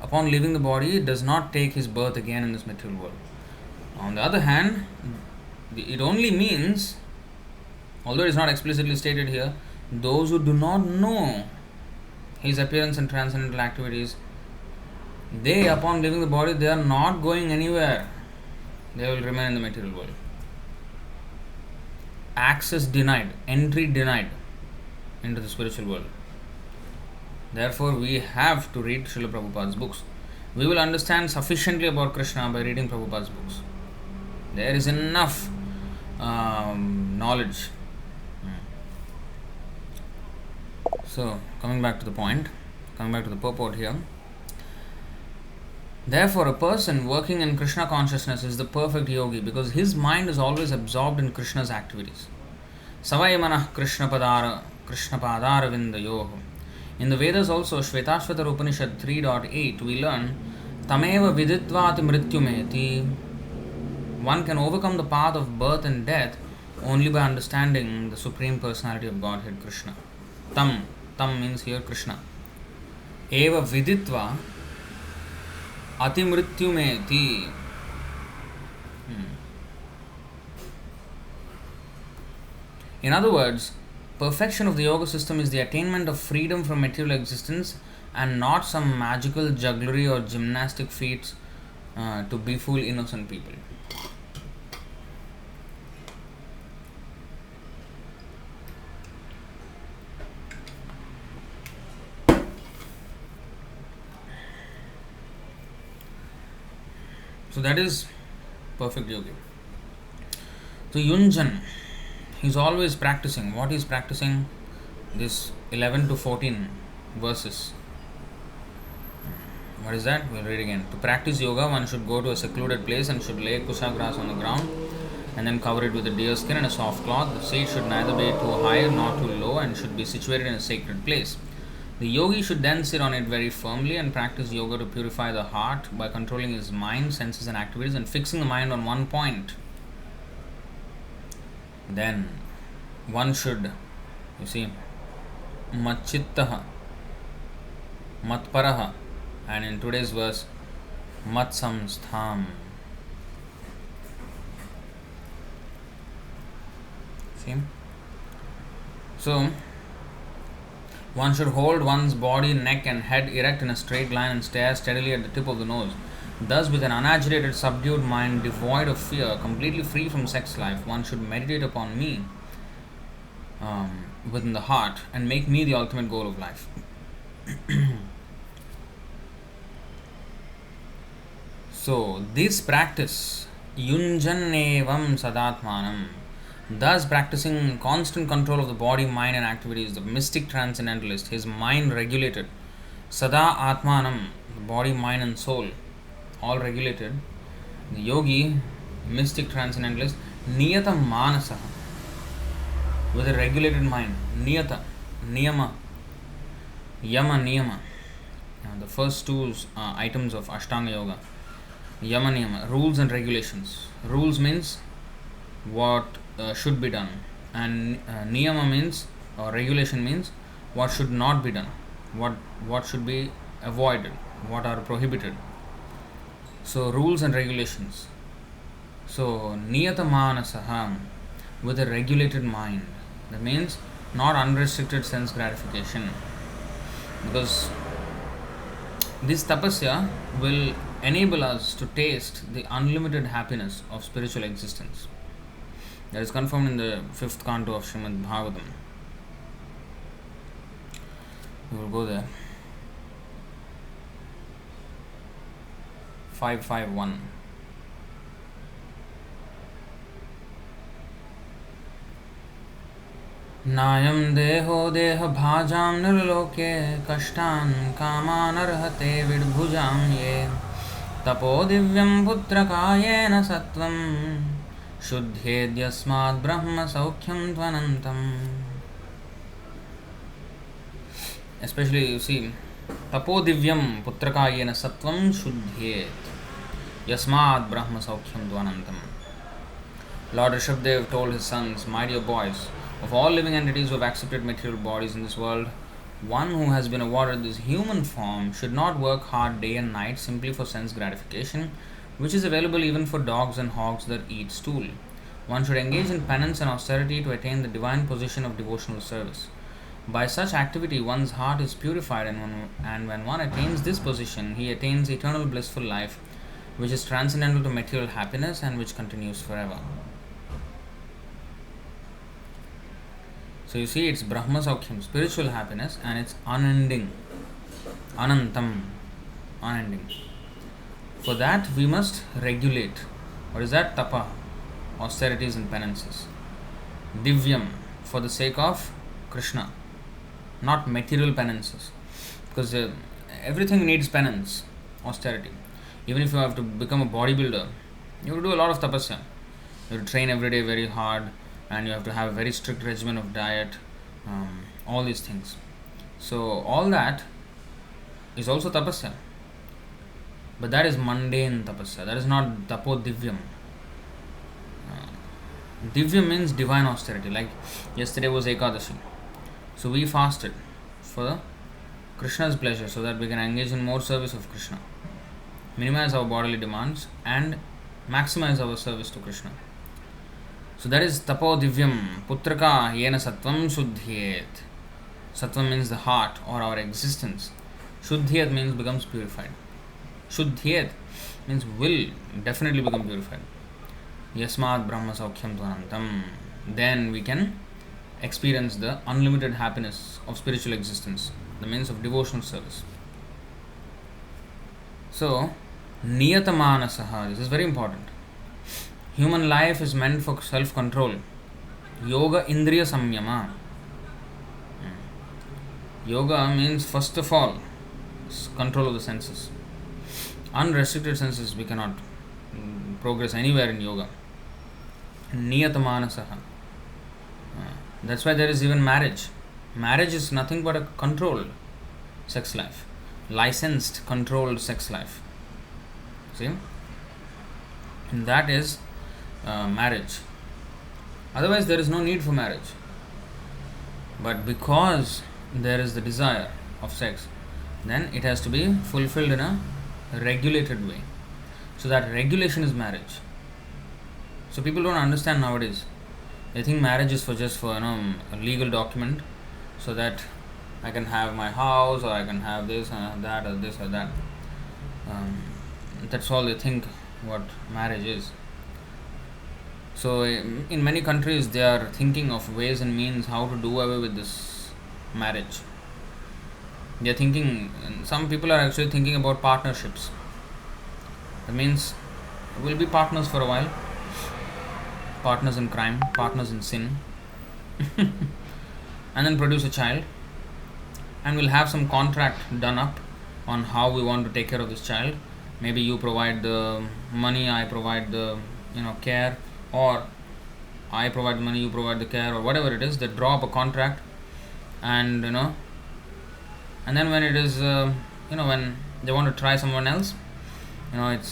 upon leaving the body does not take his birth again in this material world. On the other hand, it only means, although it is not explicitly stated here, those who do not know his appearance and transcendental activities, they, upon leaving the body, they are not going anywhere. They will remain in the material world. Access denied, entry denied into the spiritual world. Therefore, we have to read Srila Prabhupada's books. We will understand sufficiently about Krishna by reading Prabhupada's books. There is enough knowledge. So, coming back to the point, coming back to the purport here. Therefore, a person working in Krishna consciousness is the perfect yogi because his mind is always absorbed in Krishna's activities. Savai manah Krishna padara vindayoho. In the Vedas also, Shvetashvatara Upanishad 3.8, we learn Tameva vidhitvati mrityumeti. One can overcome the path of birth and death only by understanding the Supreme Personality of Godhead, Krishna. Tam means here Krishna. Eva viditva atimrityumeti. In other words, perfection of the yoga system is the attainment of freedom from material existence and not some magical jugglery or gymnastic feats to befool innocent people. So that is perfect yogi. So Yunjan, he's always practicing. What he's practicing? This 11 to 14 verses. What is that? We'll read again. To practice yoga, one should go to a secluded place and should lay kusha grass on the ground and then cover it with a deer skin and a soft cloth. The seat should neither be too high nor too low and should be situated in a sacred place. The yogi should then sit on it very firmly and practice yoga to purify the heart by controlling his mind, senses and activities and fixing the mind on one point. Then one should, matchittaha, matparaha, and in today's verse, matsamstham. See? So, one should hold one's body, neck and head erect in a straight line and stare steadily at the tip of the nose. Thus, with an unagitated, subdued mind, devoid of fear, completely free from sex life, one should meditate upon me within the heart and make me the ultimate goal of life. So, this practice, yunjanevam sadatmanam, thus practicing constant control of the body, mind, and activities, the mystic transcendentalist, his mind regulated, sada atmanam, the body, mind, and soul, all regulated. The yogi, mystic transcendentalist, niyata manasa, with a regulated mind, niyata, niyama, yama, niyama. The first two items of Ashtanga Yoga. Yama niyama, rules and regulations. Rules means what should be done, and niyama means, or regulation means, what should not be done, what should be avoided, what are prohibited. So rules and regulations. So niyata manasaha, with a regulated mind. That means not unrestricted sense gratification, because this tapasya will enable us to taste the unlimited happiness of spiritual existence. That is confirmed in the 5th canto of Srimad Bhagavatam. We will go there. 551. नायं देहो देह भाजां निर्लोके कष्टान् कामानर्हते विड्भुजां ये तपो दिव्यं पुत्रकायेन सत्वं शुद्धेद्यस्मात् ब्रह्म सौख्यं त्वनन्तम्. Especially you see, tapo divyam putrakayena sattvam shuddhyet yasmad brahma saukhyam dvanantam. Lord Rishabdev told his sons, my dear boys, of all living entities who have accepted material bodies in this world, one who has been awarded this human form should not work hard day and night simply for sense gratification, which is available even for dogs and hogs that eat stool. One should engage in penance and austerity to attain the divine position of devotional service. By such activity, one's heart is purified, and when one attains this position, he attains eternal blissful life, which is transcendental to material happiness and which continues forever. So you see, it's Brahma Saukyam, spiritual happiness, and it's unending. Anantam, unending. For that, we must regulate. What is that? Tapa, austerities and penances. Divyam, for the sake of Krishna, not material penances. Because everything needs penance, austerity. Even if you have to become a bodybuilder, you have to do a lot of tapasya. You have to train every day very hard, and you have to have a very strict regimen of diet, all these things. So all that is also tapasya, but that is mundane tapasya. That is not tapo divyam. Divyam means divine austerity. Like yesterday was Ekadashi, so we fasted for Krishna's pleasure, so that we can engage in more service of Krishna, minimize our bodily demands, and maximize our service to Krishna. So that is tapo divyam putraka yena sattvam shuddhyet. Sattvam means the heart or our existence. Shuddhyet means becomes purified. Shuddhyet means will definitely become purified. Yasmad brahma saukhyam dvanantam. Then we can experience the unlimited happiness of spiritual existence, the means of devotional service. So, niyatamanasah, this is very important. Human life is meant for self-control. Yoga indriya samyama. Yoga means first of all control of the senses. Unrestricted senses, we cannot progress anywhere in yoga. Niyatamanasah. That's why there is even marriage. Marriage is nothing but a controlled sex life. Licensed, controlled sex life. See? And that is marriage. Otherwise, there is no need for marriage. But because there is the desire of sex, then it has to be fulfilled in a regulated way. So that regulation is marriage. So people don't understand nowadays. They think marriage is for just for a legal document, so that I can have my house, or I can have this and that, or this or that. That's all they think what marriage is. So in many countries they are thinking of ways and means how to do away with this marriage. They are thinking, some people are actually thinking about partnerships. That means we'll be partners for a while, partners in crime, partners in sin, and then produce a child, and we'll have some contract done up on how we want to take care of this child. Maybe you provide the money, I provide the care, or I provide the money, you provide the care, or whatever it is. They draw up a contract, and and then when it is when they want to try someone else,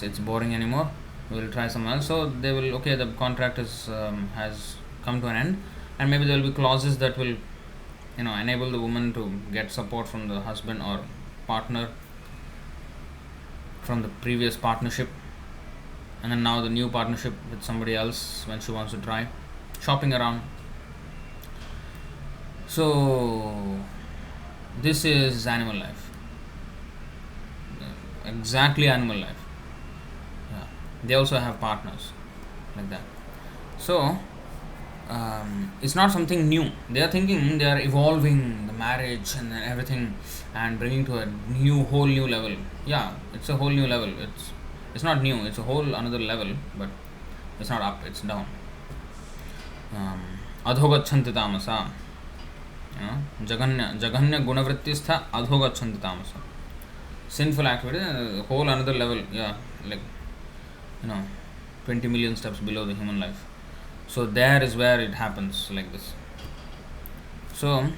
it's boring anymore, we will try someone else. So they will, okay, the contract is has come to an end, and maybe there will be clauses that will enable the woman to get support from the husband or partner from the previous partnership, and then now the new partnership with somebody else when she wants to try shopping around. So this is animal life, exactly animal life. Yeah. They also have partners like that. So it's not something new. They are thinking, they are evolving the marriage and then everything and bringing to a whole new level. Yeah, it's a whole new level. It's not new. It's a whole another level, but it's not up. It's down. Adhogachanti tamasa. Jaganya gunavrittistha adhogachanti tamasa. Sinful activity, whole another level. Yeah, like 20 million steps below the human life. So there is where it happens like this. So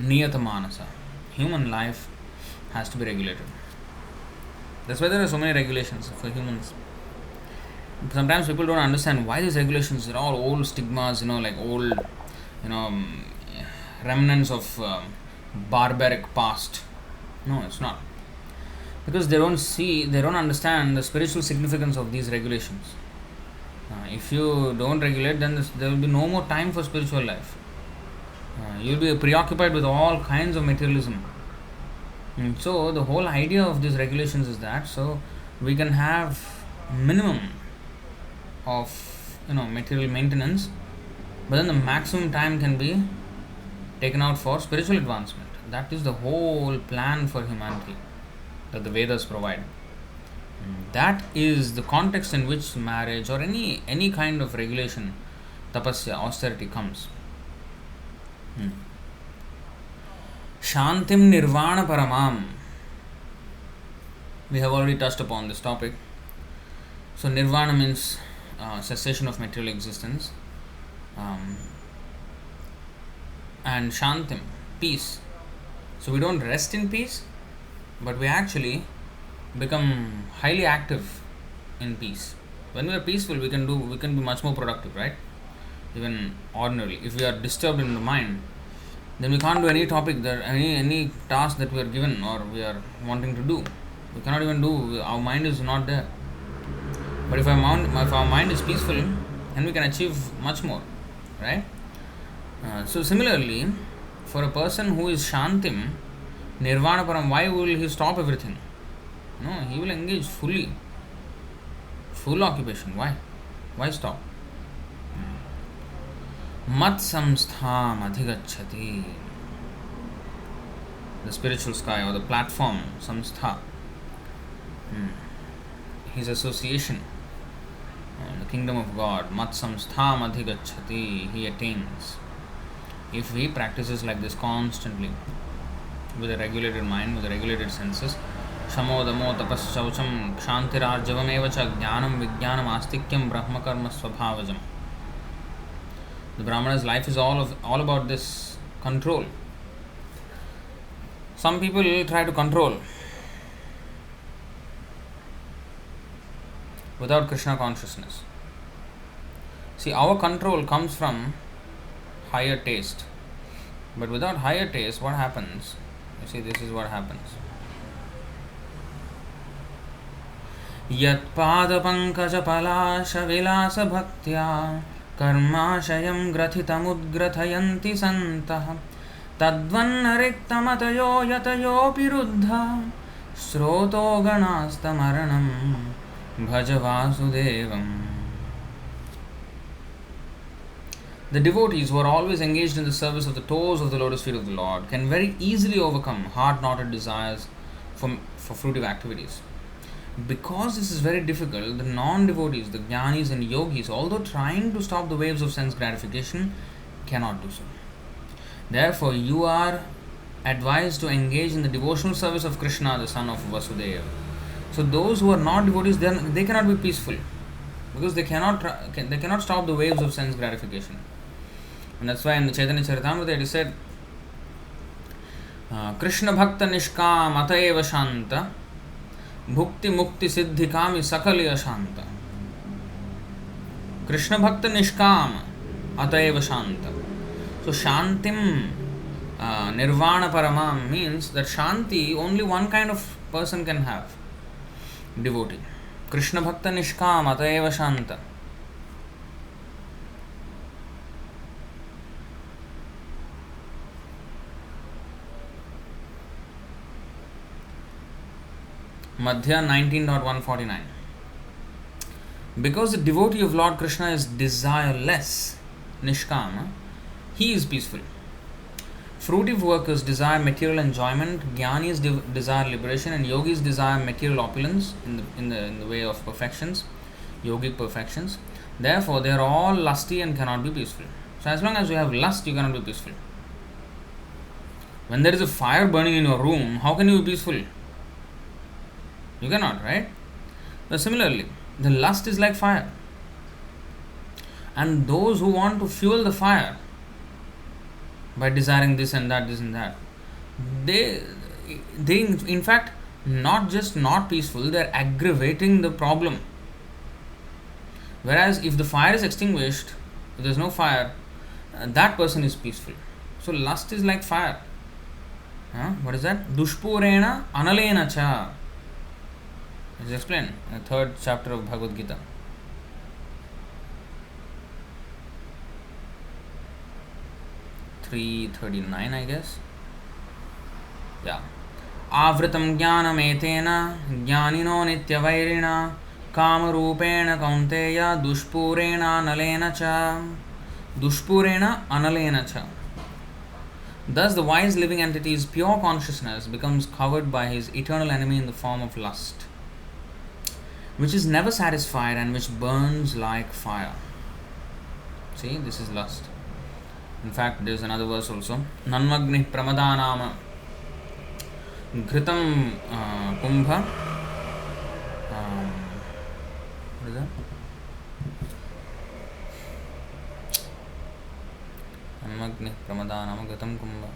niyata manasa, human life has to be regulated. That's why there are so many regulations for humans. Sometimes people don't understand why these regulations are all old stigmas, like old, remnants of barbaric past. No, it's not. Because they don't understand the spiritual significance of these regulations. If you don't regulate, then there will be no more time for spiritual life. You'll be preoccupied with all kinds of materialism. So the whole idea of these regulations is that so we can have minimum of material maintenance, but then the maximum time can be taken out for spiritual advancement. That is the whole plan for humanity that the Vedas provide. That is the context in which marriage or any kind of regulation, tapasya, austerity comes. Shantim nirvana paramam. We have already touched upon this topic. So nirvana means cessation of material existence, and shantim, peace. So we don't rest in peace, but we actually become highly active in peace. When we are peaceful, we can be much more productive, right? Even ordinarily, if we are disturbed in the mind, then we can't do any topic that any task that we are given or we are wanting to do. We cannot even do. Our mind is not there. But if our mind is peaceful, then we can achieve much more, right? So similarly, for a person who is shantim, nirvana param, why will he stop everything? No, he will engage fully. Full occupation. Why? Why stop? Mat samstham adhigacchati. The spiritual sky or the platform, samstha. His association, the kingdom of God, mat samstham adhigacchati, he attains. If he practices like this constantly, with a regulated mind, with a regulated senses, shamo damo tapas shaucham kshantirarjavam evacha jnanam vijnanam astikyam brahmakarma swabhavajam. The Brahmana's life is all about this control. Some people try to control without Krishna consciousness. See, our control comes from higher taste. But without higher taste, what happens? You see, this is what happens. Yat pada pankaja palasha vilasa bhaktya karmashayam grathitamudgrathayanti santah tadvannariktamatayo yatayo piruddha sroto ganastamaranam Bhaja Vasudevam. The devotees who are always engaged in the service of the toes of the lotus feet of the Lord can very easily overcome hard-knotted desires for fruitive activities. Because this is very difficult, the non-devotees, the jnanis and yogis, although trying to stop the waves of sense gratification, cannot do so. Therefore, you are advised to engage in the devotional service of Krishna, the son of Vasudeva. So those who are not devotees, they cannot be peaceful because they cannot stop the waves of sense gratification. And that's why in the Chaitanya Charitamrita it is said, Krishna Bhakta Nishkam Ataeva Shanta Bhukti Mukti Siddhi Kami Sakaliya Shanta. Krishna Bhakta Nishkam Ataeva Shanta. So Shantim Nirvana Paramam means that Shanti only one kind of person can have, devotee. Krishna Bhakta Nishkam Ataeva Shanta. Madhya 19.149. Because the devotee of Lord Krishna is desireless, Nishkama, he is peaceful. Fruitive workers desire material enjoyment, jnanis desire liberation, and yogis desire material opulence in the way of perfections, yogic perfections. Therefore, they are all lusty and cannot be peaceful. So, as long as you have lust, you cannot be peaceful. When there is a fire burning in your room, how can you be peaceful? You cannot, right? So similarly, the lust is like fire. And those who want to fuel the fire by desiring this and that, they in fact not just not peaceful, they are aggravating the problem. Whereas if the fire is extinguished, if there is no fire, that person is peaceful. So lust is like fire. What is that? Dushpurena analena cha. It is explained in the 3rd chapter of Bhagavad Gita. .339, I guess. Yeah. Avritam jnanam etena jnanino nityavairina kamarupena kaunteya dushpurena analena cha. Dushpurena analena cha. Thus the wise living entity's pure consciousness becomes covered by his eternal enemy in the form of lust, which is never satisfied and which burns like fire. See, this is lust. In fact, there is another verse also. Nanmagni pramadanama ghritam kumbha. What is that? Nanmagni pramadanama ghritam kumbha.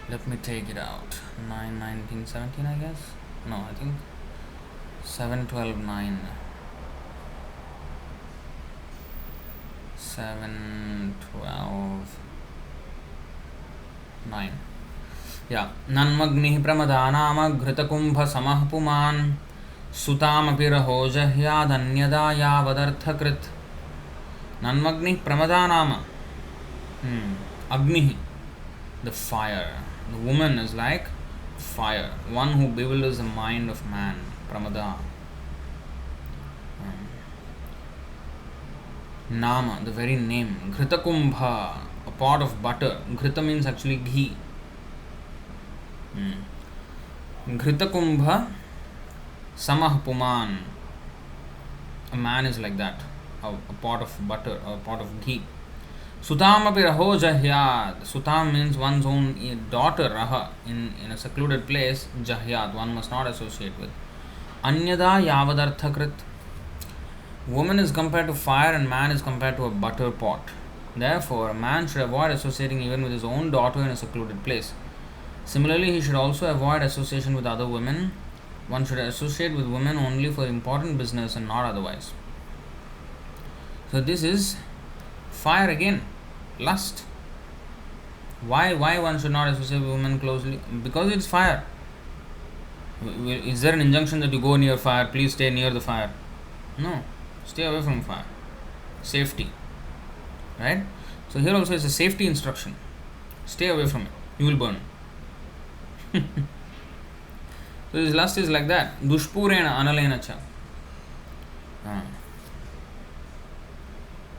Let me take it out. 9:19:17, I guess. No, I think 7:12:9. 7:12:9. Yeah. Nanmagni pramadhanama ghritakumbha samah puman sutamapi rahojahyaadanyada yavadarthakrit. Nanmagni pramadhanama. Agni, the fire. The woman is like fire, one who bewilders the mind of man, pramada. Nama, the very name. Ghritakumbha, a pot of butter. Ghrita means actually ghee. Ghritakumbha samah puman. A man is like that, a pot of butter, a pot of ghee. Sutam api raho jahyat. Sutam means one's own daughter, raha, in a secluded place. Jahyat, one must not associate with. Anyada yavadarthakrit. Woman is compared to fire and man is compared to a butter pot. Therefore, a man should avoid associating even with his own daughter in a secluded place. Similarly, he should also avoid association with other women. One should associate with women only for important business and not otherwise. So this is fire again, lust. Why one should not associate with women closely? Because it's fire. Is there an injunction that you go near fire, please stay near the fire? No, stay away from fire. Safety, right? So here also is a safety instruction. Stay away from it, you will burn. So his lust is like that. Dushpurena analena cha.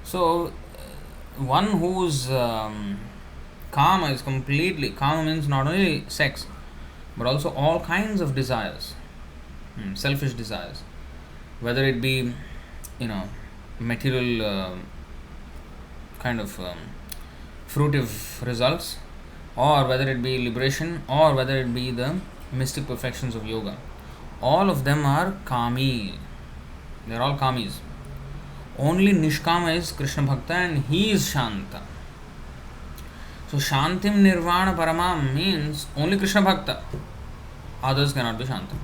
So one whose kama is completely, kama means not only sex but also all kinds of desires, selfish desires, whether it be material kind of fruitive results, or whether it be liberation, or whether it be the mystic perfections of yoga. All of them are kami. They are all kamis. Only Nishkama is Krishna Bhakta and he is Shanta. So Shantim Nirvana Paramam means only Krishna Bhakta. Others cannot be Shanta.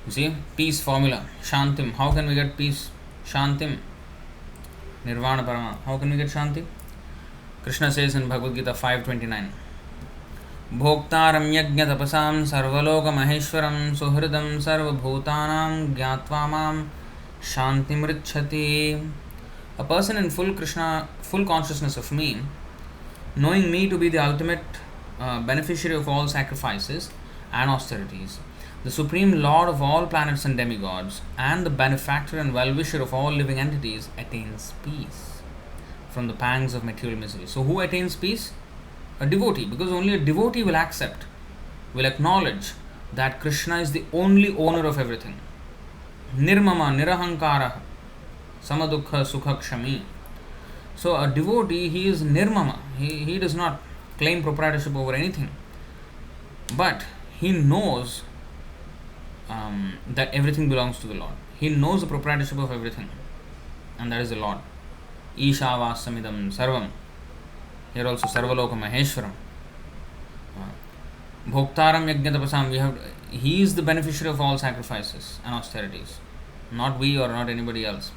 You see, peace formula. Shantim. How can we get peace? Shantim. Nirvana Parama. How can we get Shanti? Krishna says in Bhagavad Gita 5:29. भोक्तारं यज्ञतपसां सर्वलोकमहेश्वरं सुहृदं सर्वभूतानां ज्ञात्वा मां शान्तिमृच्छति. A person in full consciousness of me, knowing me to be the ultimate beneficiary of all sacrifices and austerities, the supreme lord of all planets and demigods, and the benefactor and well-wisher of all living entities, attains peace from the pangs of material misery. So who attains peace? A devotee, because only a devotee will accept, will acknowledge that Krishna is the only owner of everything. Nirmama, nirahankara, samadukha, sukha, kshami. So a devotee, he is nirmama. He does not claim proprietorship over anything. But he knows that everything belongs to the Lord. He knows the proprietorship of everything. And that is the Lord. Ishavassamidam sarvam. Here also Sarvaloka Maheshwaram. Bhoktaram Yajnatapasam. He is the beneficiary of all sacrifices and austerities. Not we or not anybody else.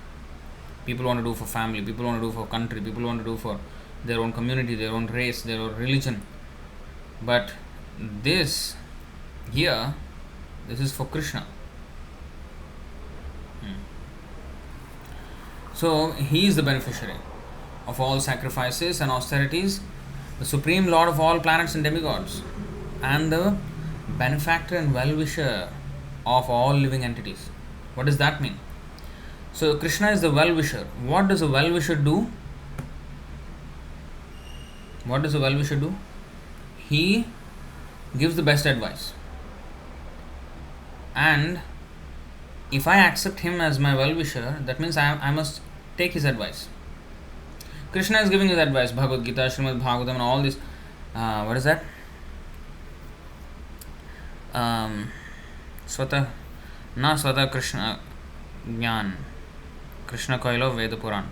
People want to do for family, people want to do for country, people want to do for their own community, their own race, their own religion. But this here, this is for Krishna. So he is the beneficiary of all sacrifices and austerities, the supreme lord of all planets and demigods, and the benefactor and well-wisher of all living entities. What does that mean? So Krishna is the well-wisher. What does a well-wisher do? What does a well-wisher do? He gives the best advice. And if I accept him as my well-wisher, that means I must take his advice. Krishna is giving his advice, Bhagavad Gita, Srimad Bhagavatam, and all this. What is that? Swata Krishna Jnana. Krishna Kailo Veda Puran.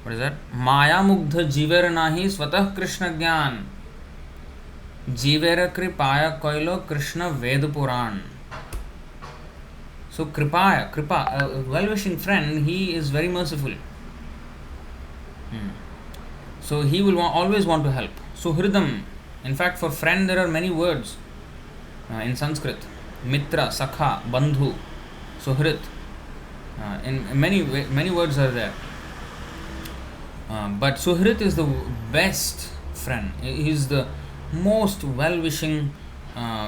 What is that? Maya Mugdha Jiver Nahi Swatah Krishna Jnana. Jivera Kripaya Kailo Krishna Veda Puran. So Kripa, a well-wishing friend, he is very merciful. So he will always want to help. Suhridam. In fact, for friend there are many words in Sanskrit. Mitra, Sakha, Bandhu, Suhrit. In many words are there. But Suhrit is the best friend. He is the most well-wishing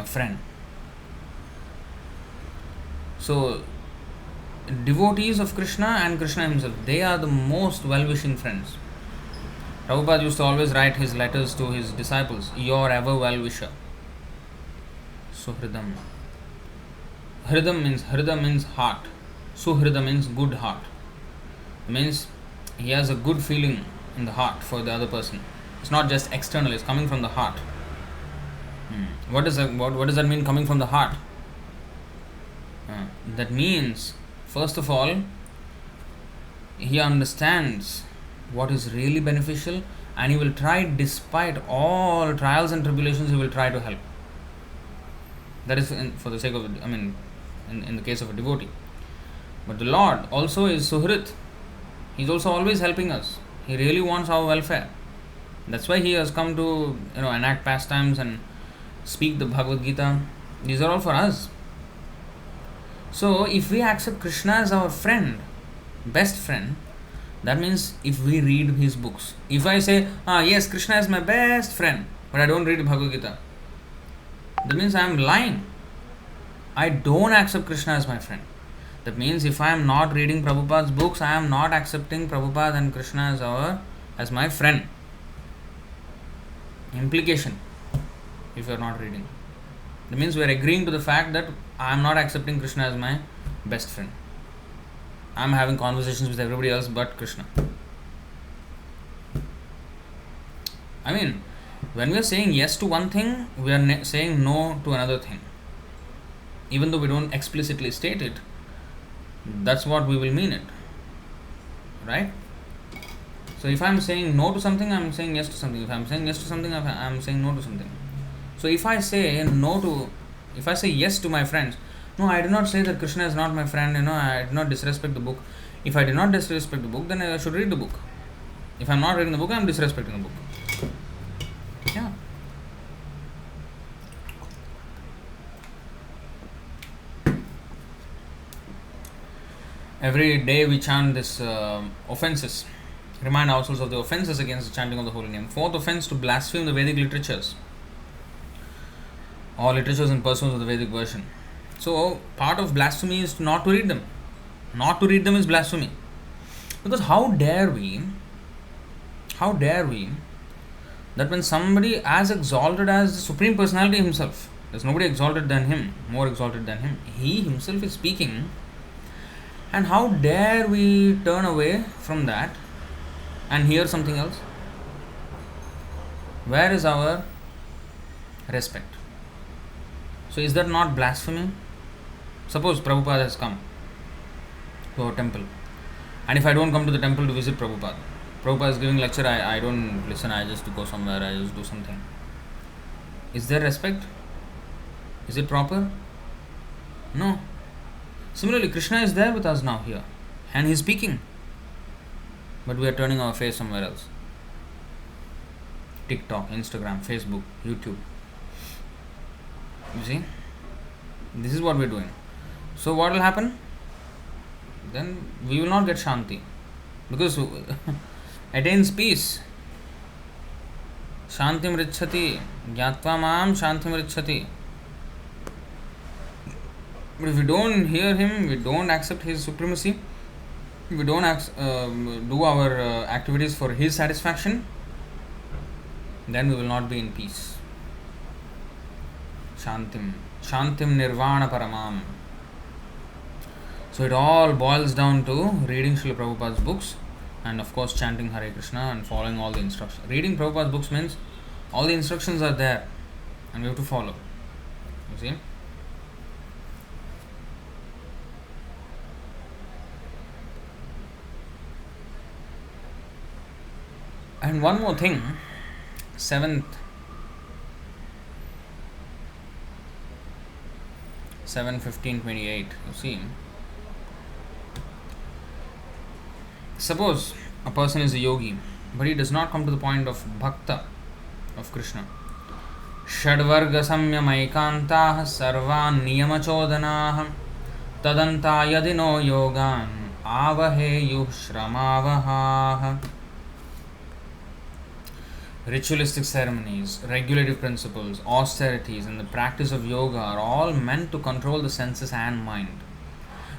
friend. So devotees of Krishna and Krishna himself, they are the most well-wishing friends. Prabhupada used to always write his letters to his disciples, your ever well-wisher. Suhridam. Hrida means heart. Suhrida means good heart. It means he has a good feeling in the heart for the other person. It's not just external, it's coming from the heart. What does that mean, coming from the heart? That means, first of all, he understands what is really beneficial, and he will try, despite all trials and tribulations, he will try to help. That is for the sake of, in the case of a devotee. But the Lord also is Suhrit. He is also always helping us. He really wants our welfare. That's why he has come to enact pastimes and speak the Bhagavad Gita. These are all for us. So if we accept Krishna as our friend, best friend, that means if we read his books, if I say, yes, Krishna is my best friend, but I don't read Bhagavad Gita, that means I am lying. I don't accept Krishna as my friend. That means if I am not reading Prabhupada's books, I am not accepting Prabhupada and Krishna as my friend. Implication, if you are not reading. That means we are agreeing to the fact that I am not accepting Krishna as my best friend. I am having conversations with everybody else but Krishna. I mean, when we are saying yes to one thing, we are saying no to another thing. Even though we don't explicitly state it, that's what we will mean it. Right? So if I am saying no to something, I am saying yes to something. If I am saying yes to something, I am saying no to something. So if I say yes to my friends, no, I do not say that Krishna is not my friend, I do not disrespect the book. If I did not disrespect the book, then I should read the book. If I am not reading the book, I am disrespecting the book. Yeah. Every day we chant this offenses. Remind ourselves of the offenses against the chanting of the holy name. Fourth offense, to blaspheme the Vedic literatures, or literatures and persons of the Vedic version. So, part of blasphemy is not to read them. Not to read them is blasphemy. Because how dare we, that when somebody as exalted as the Supreme Personality himself, there's nobody exalted than him, more exalted than him, he himself is speaking, and how dare we turn away from that and hear something else? Where is our respect? So is that not blasphemy? Suppose Prabhupada has come to our temple, and if I don't come to the temple to visit Prabhupada, Prabhupada is giving lecture, I don't listen, I just go somewhere, I just do something. Is there respect? Is it proper? No. Similarly, Krishna is there with us now here, and he is speaking, but we are turning our face somewhere else. TikTok, Instagram, Facebook, YouTube. You see? This is what we are doing. So what will happen? Then we will not get Shanti, because attains peace. Shantim richati, gyatva maam shantim richati. But if we don't hear him, we don't accept his supremacy, we don't do our activities for his satisfaction, then we will not be in peace. Shantim nirvana paramam. So it all boils down to reading Srila Prabhupada's books, and of course chanting Hare Krishna and following all the instructions. Reading Prabhupada's books means all the instructions are there and we have to follow. You see? And one more thing, 7:15:28. You see, suppose a person is a yogi, but he does not come to the point of bhakta of Krishna. Shadvarga samyamaikantaah sarvan niyamachodanaah tadanta yadino yogan avaheyuh shramavahaah. Ritualistic ceremonies, regulative principles, austerities, and the practice of yoga are all meant to control the senses and mind.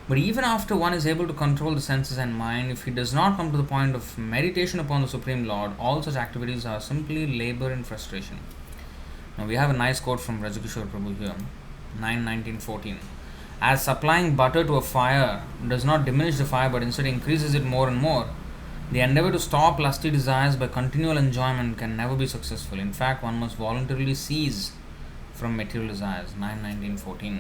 But even after one is able to control the senses and mind, if he does not come to the point of meditation upon the Supreme Lord, all such activities are simply labor and frustration. Now we have a nice quote from Rajakishore Prabhu here, 9:19:14. As supplying butter to a fire does not diminish the fire but instead increases it more and more, the endeavor to stop lusty desires by continual enjoyment can never be successful. In fact, one must voluntarily cease from material desires. 9:19:14.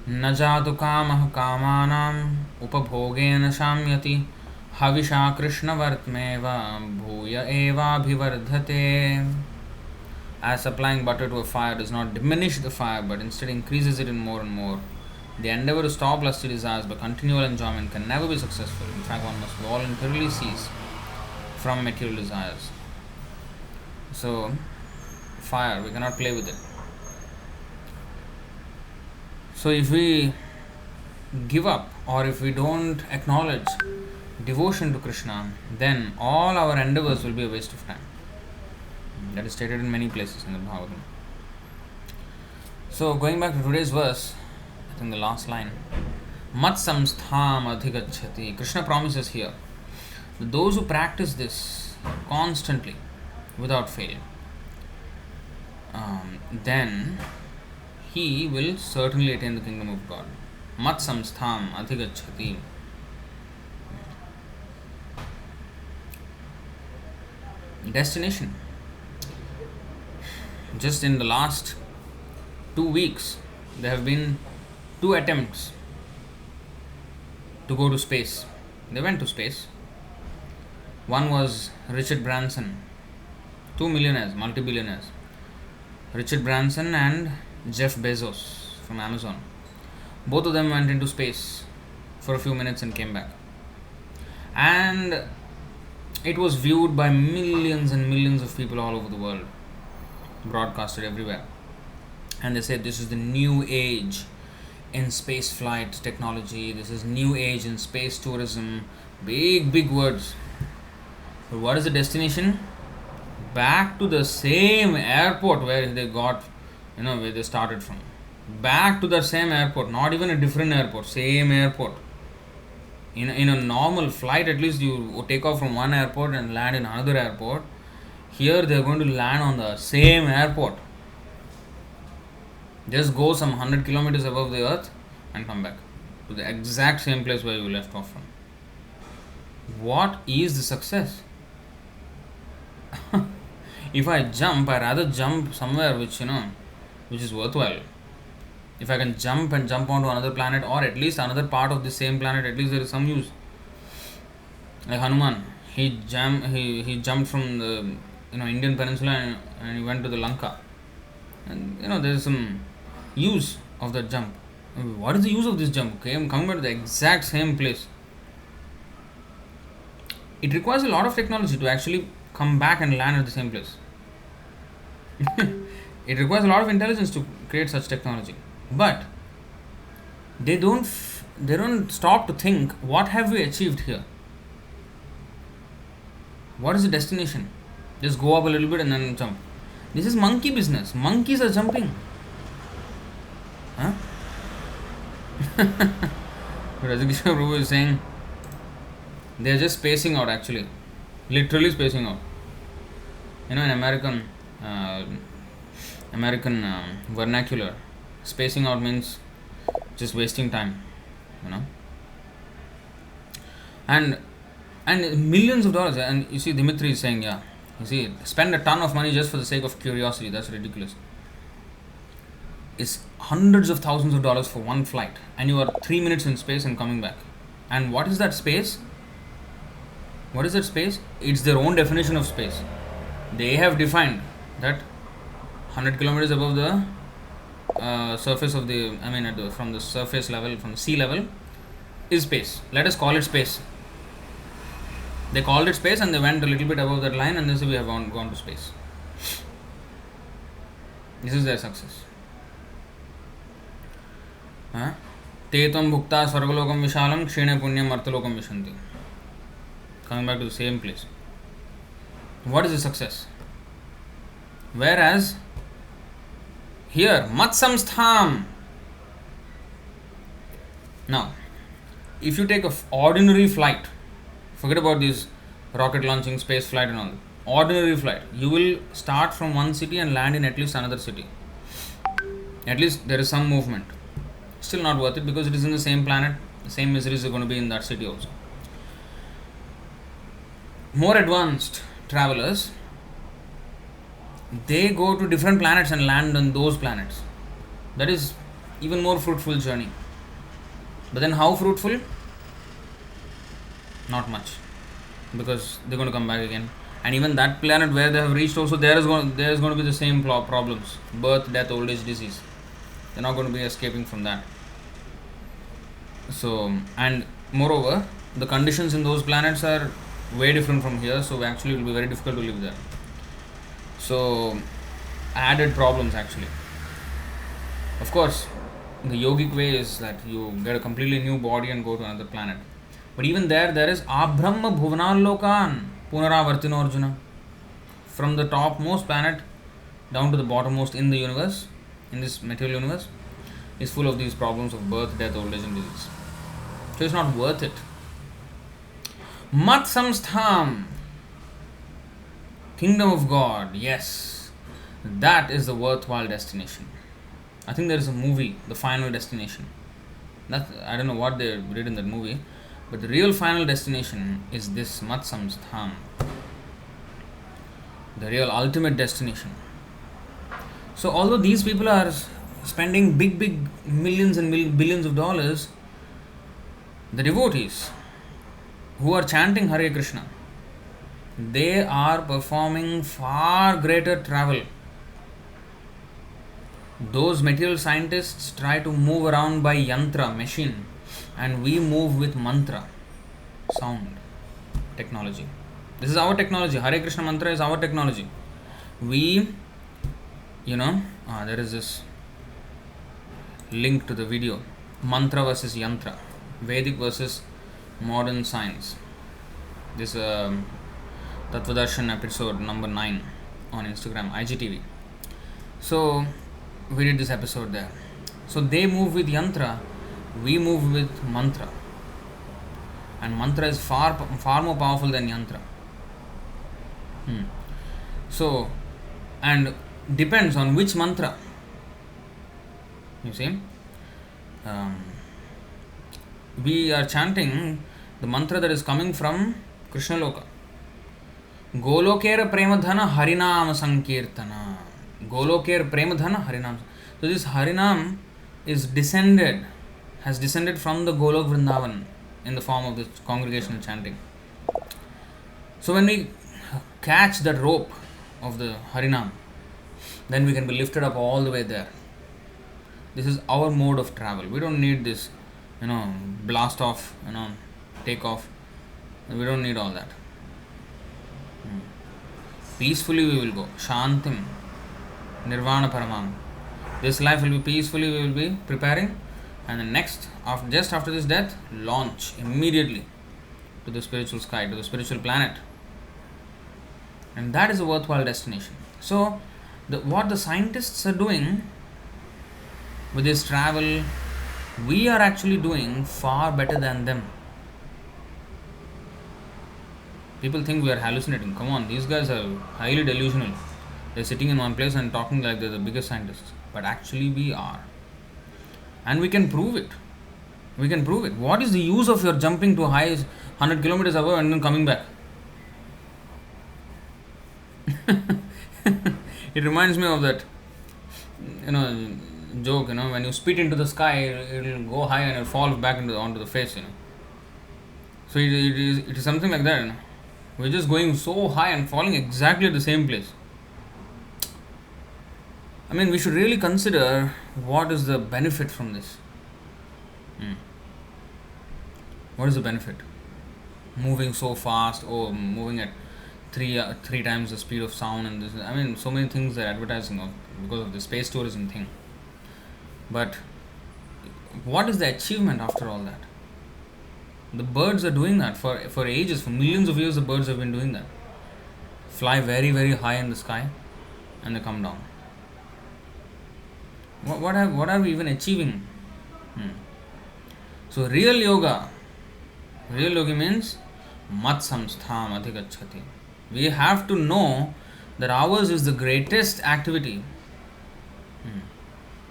न जातु कामः कामानाम् उपभोगेन शाम्यति हविषा कृष्णवर्त्मेव भूय एवाभिवर्धते. As supplying butter to a fire does not diminish the fire but instead increases it in more and more, the endeavor to stop lusty desires by continual enjoyment can never be successful. In fact, one must voluntarily cease from material desires. So, fire, we cannot play with it. So if we give up or if we don't acknowledge devotion to Krishna, then all our endeavors will be a waste of time. That is stated in many places in the Bhagavatam. So going back to today's verse, I think the last line, Mat samstham adhigacchati. Krishna promises here that those who practice this constantly without fail, then he will certainly attain the kingdom of God. Mat samstham adhigacchati. Destination. Just in the last 2 weeks, there have been 2 attempts to go to space. They went to space. One was Richard Branson, 2 millionaires, multi-billionaires. Richard Branson and Jeff Bezos from Amazon. Both of them went into space for a few minutes and came back. And it was viewed by millions and millions of people all over the world, broadcasted everywhere. And they said this is the new age in space flight technology, this is new age in space tourism, big words. But what is the destination? Back to the same airport where they got, where they started from. Back to the same airport, not even a different airport, same airport. In a normal flight, at least you take off from one airport and land in another airport. Here they are going to land on the same airport. Just go some 100 kilometers above the earth and come back to the exact same place where you left off from. What is the success? If I jump, I rather jump somewhere which is worthwhile. If I can jump onto another planet, or at least another part of the same planet, at least there is some use. Like Hanuman, he jumped from the Indian peninsula and he went to the Lanka, and there is some use of that jump. What is the use of this jump? Okay, I'm coming back to the exact same place. It requires a lot of technology to actually come back and land at the same place. It requires a lot of intelligence to create such technology. But they don't stop to think, what have we achieved here? What is the destination? Just go up a little bit and then jump. This is monkey business. Monkeys are jumping. Huh? Rajagishwar Prabhu is saying they are just spacing out, actually. Literally spacing out. In American vernacular, spacing out means just wasting time, and millions of dollars. And you see, Dimitri is saying, spend a ton of money just for the sake of curiosity. That's ridiculous. It's hundreds of thousands of dollars for one flight, and you are 3 minutes in space and coming back. And what is that space? It's their own definition of space. They have defined that 100 kilometers above the surface of from the surface level, from the sea level, is space. Let us call it space. They called it space and they went a little bit above that line and they said we have gone to space. This is their success. Te tvam bhukta sarvalokam vishalam kshine punyam arthalokam vishanti. Coming back to the same place. What is the success? Whereas here, mat samstham. Now, if you take an ordinary flight, forget about this rocket launching, space flight and all. Ordinary flight, you will start from one city and land in at least another city. At least there is some movement. Still not worth it because it is in the same planet. The same miseries are going to be in that city also. More advanced travelers, they go to different planets and land on those planets. That is even more fruitful journey. But then how fruitful? Not much, because they're going to come back again. And even that planet where they have reached also, there is going to be the same problems: birth, death, old age, disease. They're not going to be escaping from that. So, and moreover, the conditions in those planets are way different from here, so actually it will be very difficult to live there. So, added problems actually. Of course, The yogic way is that you get a completely new body and go to another planet. But even there is Abrahma Bhuvanalokan Punaravartino Arjuna. From the topmost planet down to the bottommost in the universe, in this material universe, is full of these problems of birth, death, old age, and disease. So it's not worth it. Mat Samstham, Kingdom of God, yes, that is the worthwhile destination. I think there is a movie, The Final Destination. I don't know what they did in that movie, but the real final destination is this Mat Samstham, the real ultimate destination. So, although these people are spending big millions and billions of dollars, the devotees who are chanting Hare Krishna, they are performing far greater travel. Those material scientists try to move around by yantra, machine, and we move with mantra, sound, technology. This is our technology. Hare Krishna mantra is our technology. We, there is this link to the video, mantra versus yantra, Vedic versus modern science. This Tattvadarshan episode number 9 on Instagram, IGTV. So we did this episode there. So they move with yantra, we move with mantra, and mantra is far more powerful than yantra. So, and depends on which mantra. You see, we are chanting the mantra that is coming from Krishna Loka. Golokera Premadhana Harinam Sankirtana. Golokera Premadhana Harinam. So this Harinam has descended from the Golok Vrindavan in the form of this congregational chanting. So when we catch the rope of the Harinam, then we can be lifted up all the way there. This is our mode of travel. We don't need this, blast off, take off. We don't need all that. Peacefully we will go. Shantim, Nirvana Paramam. This life will be peacefully, we will be preparing. And the next, just after this death, launch immediately to the spiritual sky, to the spiritual planet. And that is a worthwhile destination. So, what the scientists are doing with this travel, we are actually doing far better than them. People think we are hallucinating. Come on, these guys are highly delusional. They're sitting in one place and talking like they're the biggest scientists. But actually we are. And we can prove it. What is the use of your jumping to high 100 kilometers above and then coming back? It reminds me of that, joke, when you spit into the sky, it will go high and it will fall back onto the face, So it is something like that, We're just going so high and falling exactly at the same place. I mean, we should really consider what is the benefit from this. What is the benefit? Moving so fast, or moving at three times the speed of sound, and this. I mean, so many things they're advertising of because of the space tourism thing. But what is the achievement after all that? The birds are doing that for ages, for millions of years. The birds have been doing that. Fly very, very high in the sky, and they come down. What are we even achieving? So real yoga means mat samstham adhigacchati. We have to know that ours is the greatest activity.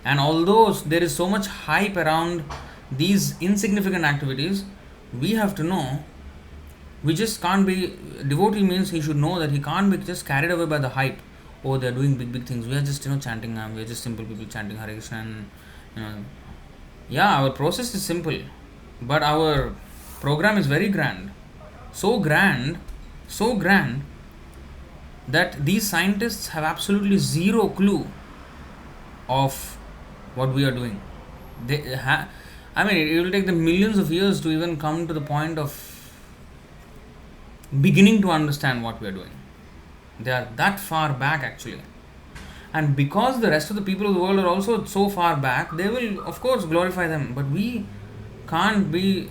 And although there is so much hype around these insignificant activities, we have to know, we just can't be, devotee means he should know that he can't be just carried away by the hype. Oh, they are doing big things. We are just, chanting, we are just simple people chanting Hare Krishna and, yeah, our process is simple. But our program is very grand. So grand that these scientists have absolutely zero clue of what we are doing. It will take them millions of years to even come to the point of beginning to understand what we are doing. They are that far back actually. And because the rest of the people of the world are also so far back, they will of course glorify them. But we can't be,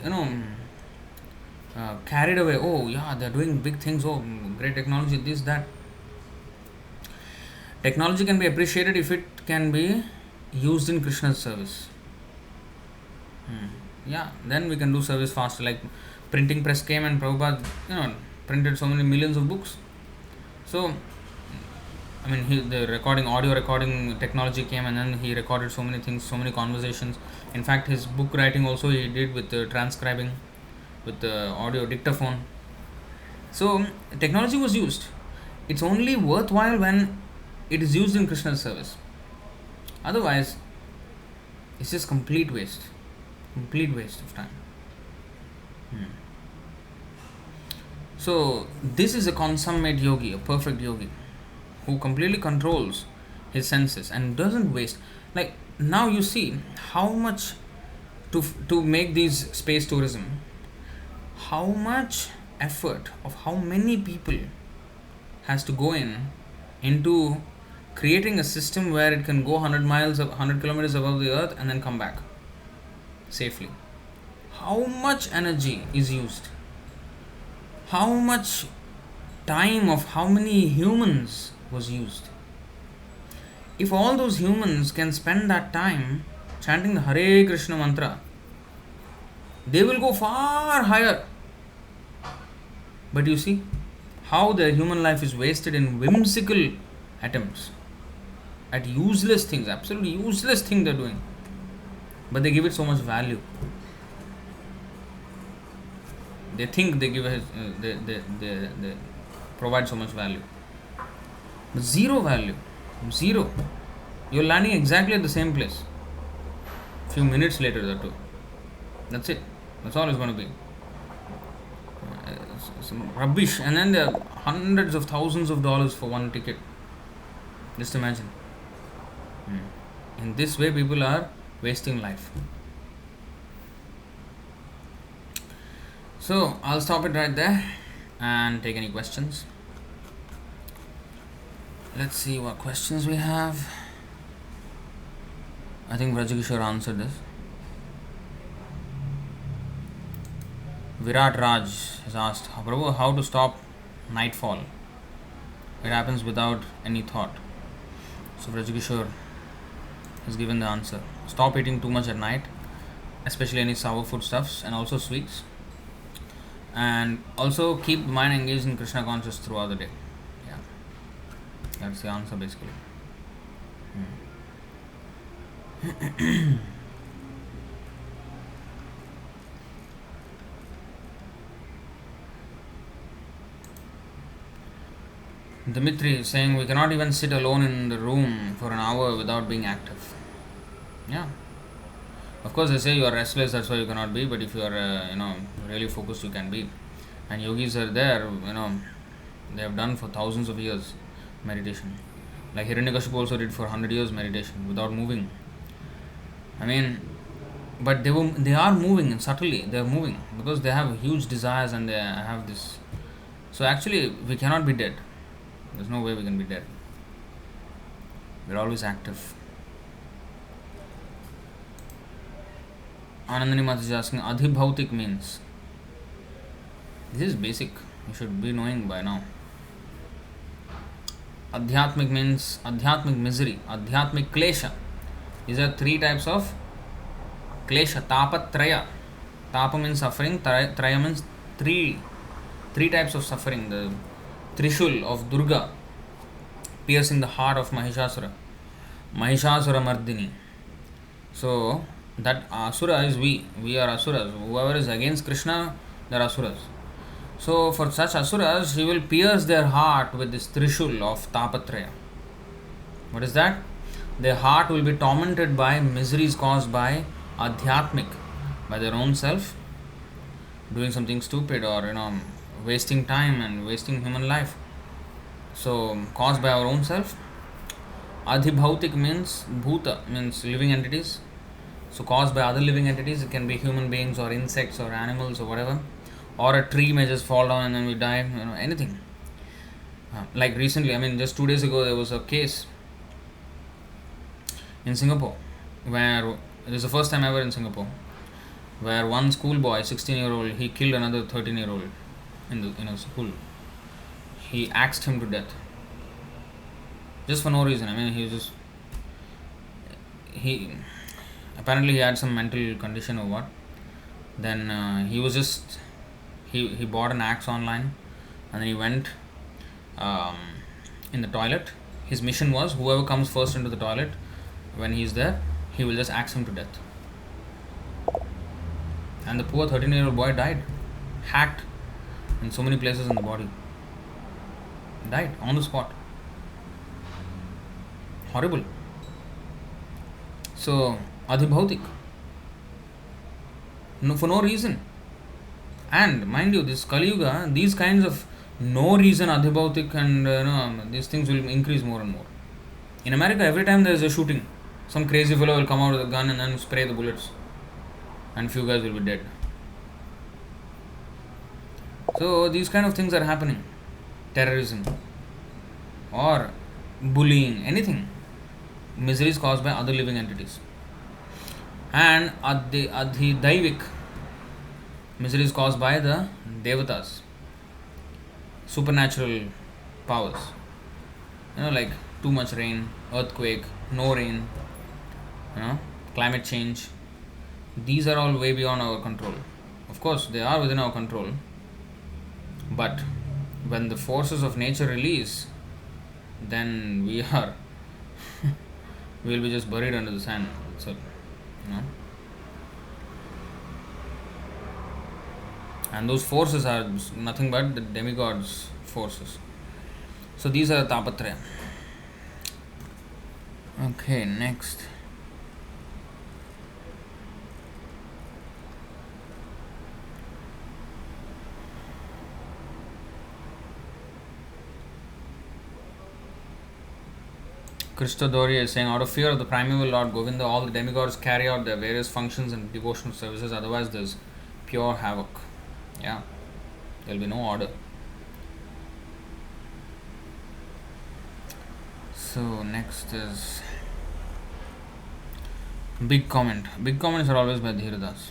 carried away. Oh yeah, they're doing big things. Oh, great technology, this, that. Technology can be appreciated if it can be used in Krishna's service. Yeah, then we can do service faster. Like printing press came and Prabhupada, printed so many millions of books. So, I mean, the audio recording technology came, and then he recorded so many things, so many conversations. In fact, his book writing also he did with transcribing, with the audio dictaphone. So, technology was used. It's only worthwhile when it is used in Krishna's service. Otherwise, it's just complete waste of time. So, this is a consummate yogi, a perfect yogi, who completely controls his senses and doesn't waste. Like now, you see how much to make these space tourism, how much effort of how many people has to go into creating a system where it can go 100 kilometers above the earth and then come back safely. How much energy is used? How much time of how many humans was used? If all those humans can spend that time chanting the Hare Krishna mantra, they will go far higher. But you see how their human life is wasted in whimsical attempts at useless things, absolutely useless thing they're doing. But they give it so much value. They think they give they provide so much value. But zero value. Zero. You're landing exactly at the same place. Few minutes later, that too. That's it. That's all it's going to be. Some rubbish. And then there are hundreds of thousands of dollars for one ticket. Just imagine. In this way, people are wasting life. So, I'll stop it right there and take any questions. Let's see what questions we have. I think Vrajagishore answered this. Virat Raj has asked, Prabhu, how to stop nightfall? It happens without any thought. So Vrajagishore has given the answer. Stop eating too much at night, especially any sour foodstuffs and also sweets. And also keep the mind engaged in Krishna conscious throughout the day. Yeah, that's the answer basically. Dimitri is saying we cannot even sit alone in the room for an hour without being active. Yeah. Of course, they say you are restless, that's why you cannot be. But if you are, really focused, you can be. And yogis are there, they have done for thousands of years meditation. Like Hiranyakashipu also did for 100 years meditation without moving. I mean, but they are moving subtly. They are moving because they have huge desires and they have this. So actually, we cannot be dead. There's no way we can be dead. We're always active. Anandani Mata is asking, Adhibhautik means. This is basic. You should be knowing by now. Adhyatmik means Adhyatmik misery, Adhyatmik klesha. These are three types of klesha. Tapatraya. Tapa means suffering, Traya means three types of suffering. The Trishul of Durga piercing the heart of Mahishasura. Mahishasura Mardini. So, that Asura is we. We are Asuras. Whoever is against Krishna, they are Asuras. So, for such Asuras, he will pierce their heart with this Trishul of Tapatraya. What is that? Their heart will be tormented by miseries caused by Adhyatmik, by their own self, doing something stupid or, wasting time and wasting human life. So, caused by our own self. Adhibhautik means Bhuta, means living entities. So, caused by other living entities, it can be human beings or insects or animals or whatever. Or a tree may just fall down and then we die, anything. Like recently, just 2 days ago, there was a case in Singapore, where it is the first time ever in Singapore, where one schoolboy, 16-year-old, he killed another 13-year-old in a school. He axed him to death just for no reason. I mean, he apparently he had some mental condition or what. Then he was just he bought an axe online, and then he went um, in the toilet. His mission was whoever comes first into the toilet when he's there, he will just axe him to death. And the poor 13-year-old boy died, hacked in so many places in the body. Died on the spot. Horrible. So, adhibhautik. No, for no reason. And mind you, this Kali Yuga, these kinds of no reason adhibhautik and these things will increase more and more. In America, every time there is a shooting, some crazy fellow will come out with a gun and then spray the bullets, and few guys will be dead. So these kind of things are happening. Terrorism or bullying, anything. Misery is caused by other living entities. And adhidaivik, misery is caused by the devatas, supernatural powers. Like too much rain, earthquake, no rain, climate change. These are all way beyond our control. Of course, they are within our control. But when the forces of nature release, then we will be just buried under the sand. So, and those forces are nothing but the demigods' forces. So these are Tapatraya. Okay, next. Krishna Dori is saying, out of fear of the primeval Lord Govinda, all the demigods carry out their various functions and devotional services, otherwise there's pure havoc. Yeah, there'll be no order. So next is big comment. Big comments are always by Dhiradas.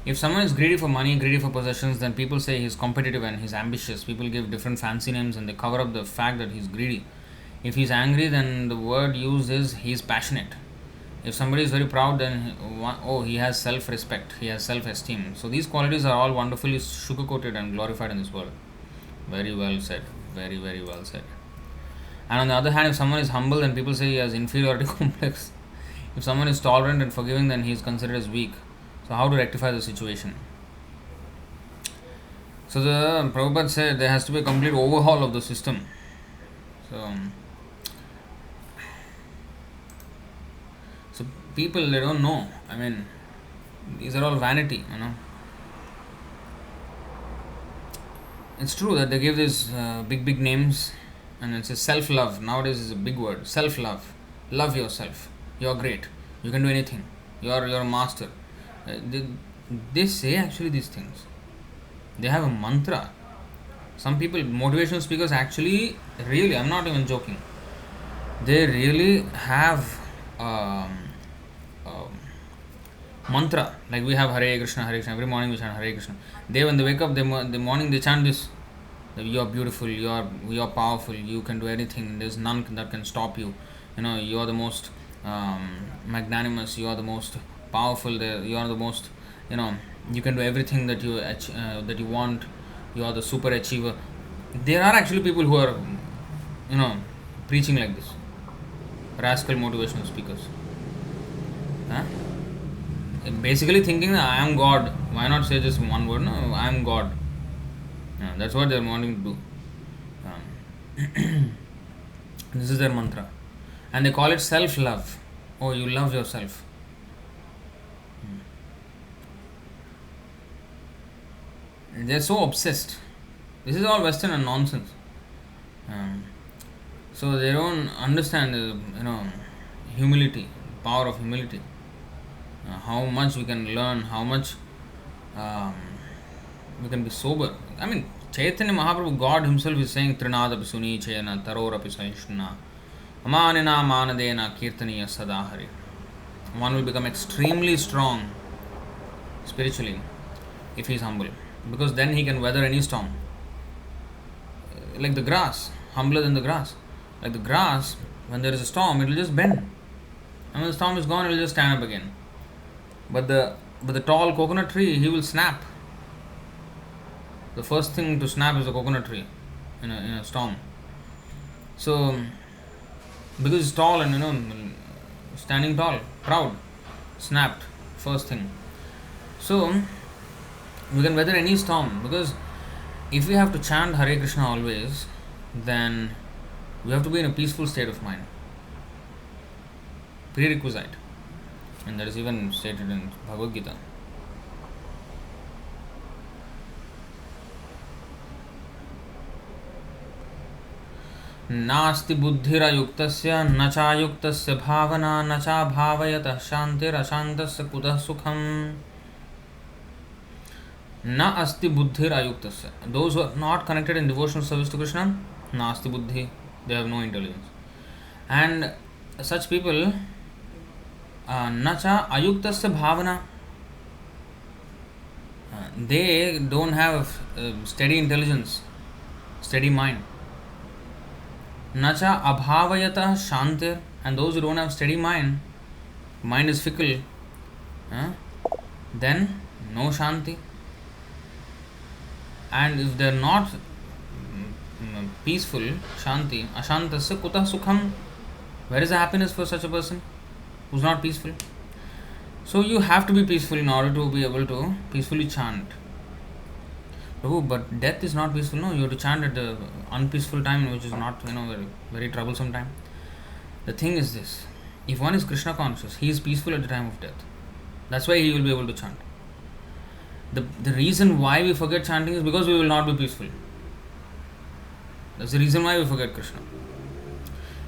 If someone is greedy for money, greedy for possessions, then people say he's competitive and he's ambitious. People give different fancy names and they cover up the fact that he's greedy. If he's angry, then the word used is he's passionate. If somebody is very proud, then he has self-respect, he has self-esteem. So these qualities are all wonderfully sugar-coated and glorified in this world. Very well said. Very, very well said. And on the other hand, if someone is humble, then people say he has inferiority complex. If someone is tolerant and forgiving, then he is considered as weak. So how to rectify the situation? So the Prabhupada said there has to be a complete overhaul of the system. So people, they don't know. I mean, these are all vanity, It's true that they give these big names, and it's a self-love. Nowadays is a big word. Self-love. Love yourself. You're great. You can do anything. You're a master. They say actually these things. They have a mantra. Some people, motivational speakers, actually, really, I'm not even joking. They really have mantra. Like we have Hare Krishna, Hare Krishna. Every morning we chant Hare Krishna. When they wake up, the morning they chant this. You are beautiful. You are powerful. You can do anything. There's none that can stop you. You are the most magnanimous. You are the most powerful. You are the most. You can do everything that you want. You are the super achiever. There are actually people who are, preaching like this. Rascal motivational speakers. Basically thinking that I am God. Why not say just one word? No, I am God. That's what they are wanting to do. This is their mantra. And they call it self-love. Oh, you love yourself. They are so obsessed. This is all Western and nonsense. So they don't understand humility, power of humility. How much we can learn, how much we can be sober. I mean, Chaitanya Mahaprabhu, God himself is saying, Trinadapi Suni Chayana, Tarorapi Saishna. Amanina manadena kirtaniya sadahari. One will become extremely strong spiritually if he is humble, because then he can weather any storm. Like the grass, humbler than the grass. Like the grass, when there is a storm, it will just bend. And when the storm is gone, it will just stand up again. But the tall coconut tree, he will snap. The first thing to snap is a coconut tree in a storm. So because it's tall and standing tall, proud, snapped first thing. So we can weather any storm, because if we have to chant Hare Krishna always, then we have to be in a peaceful state of mind. Prerequisite. And that is even stated in Bhagavad Gita. नास्ति बुद्धिरयुक्तस्य न चायुक्तस्य भावना न चाभावयतः शान्तिरशान्तस्य कुतः सुखम्. Na asti buddhir ayuktasya. Those who are not connected in devotional service to Krishna, nasti buddhi, they have no intelligence. And such people, nacha ayuktasya bhavana, they don't have steady intelligence, steady mind. Nacha abhavayata shantir, and those who don't have steady mind is fickle, then no shanti. And if they are not peaceful, shanti, ashantasya kutah sukham, where is the happiness for such a person who is not peaceful? So you have to be peaceful in order to be able to peacefully chant. Prabhu, but death is not peaceful. No, you have to chant at the unpeaceful time, which is not, very, very troublesome time. The thing is this: if one is Krishna conscious, he is peaceful at the time of death. That's why he will be able to chant. The reason why we forget chanting is because we will not be peaceful. That's the reason why we forget Krishna.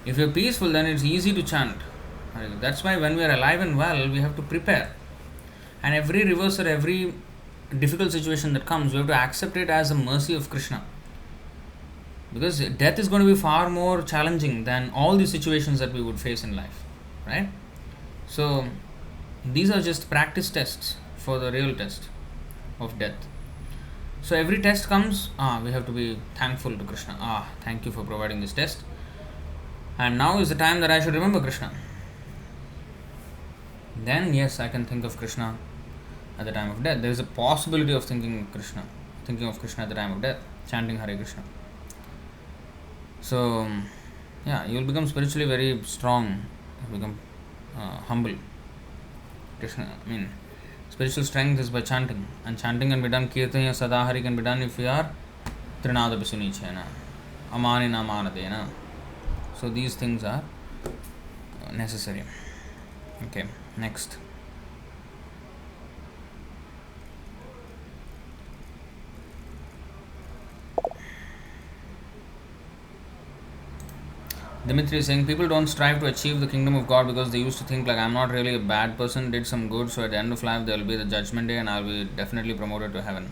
If we are peaceful, then it's easy to chant. That's why when we are alive and well, we have to prepare. And every reverse or every difficult situation that comes, we have to accept it as a mercy of Krishna. Because death is going to be far more challenging than all the situations that we would face in life. Right? So, these are just practice tests for the real test of death. So every test comes, we have to be thankful to Krishna. Thank you for providing this test. And now is the time that I should remember Krishna. Then yes, I can think of Krishna at the time of death. There is a possibility of thinking of Krishna at the time of death, chanting Hare Krishna. So you will become spiritually very strong, you become humble. Krishna, spiritual strength is by chanting, and chanting can be done. Kirtanya sadahari can be done if we are trinada pisunichena, amanina manadena. So these things are necessary. Okay, next. Dimitri is saying people don't strive to achieve the kingdom of God because they used to think like, I'm not really a bad person, did some good, so at the end of life there will be the judgment day and I'll be definitely promoted to heaven.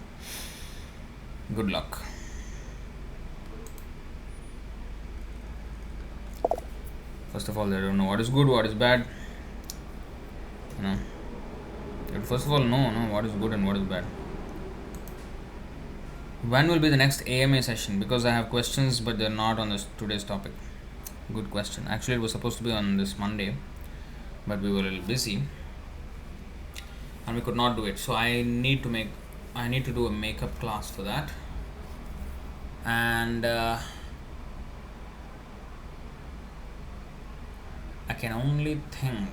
Good luck. First of all, they don't know what is good, what is bad. First of all, know what is good and what is bad. When will be the next AMA session? Because I have questions, but they're not on today's topic. Good question. Actually, it was supposed to be on this Monday, but we were a little busy and we could not do it. So I need to do a makeup class for that. And I can only think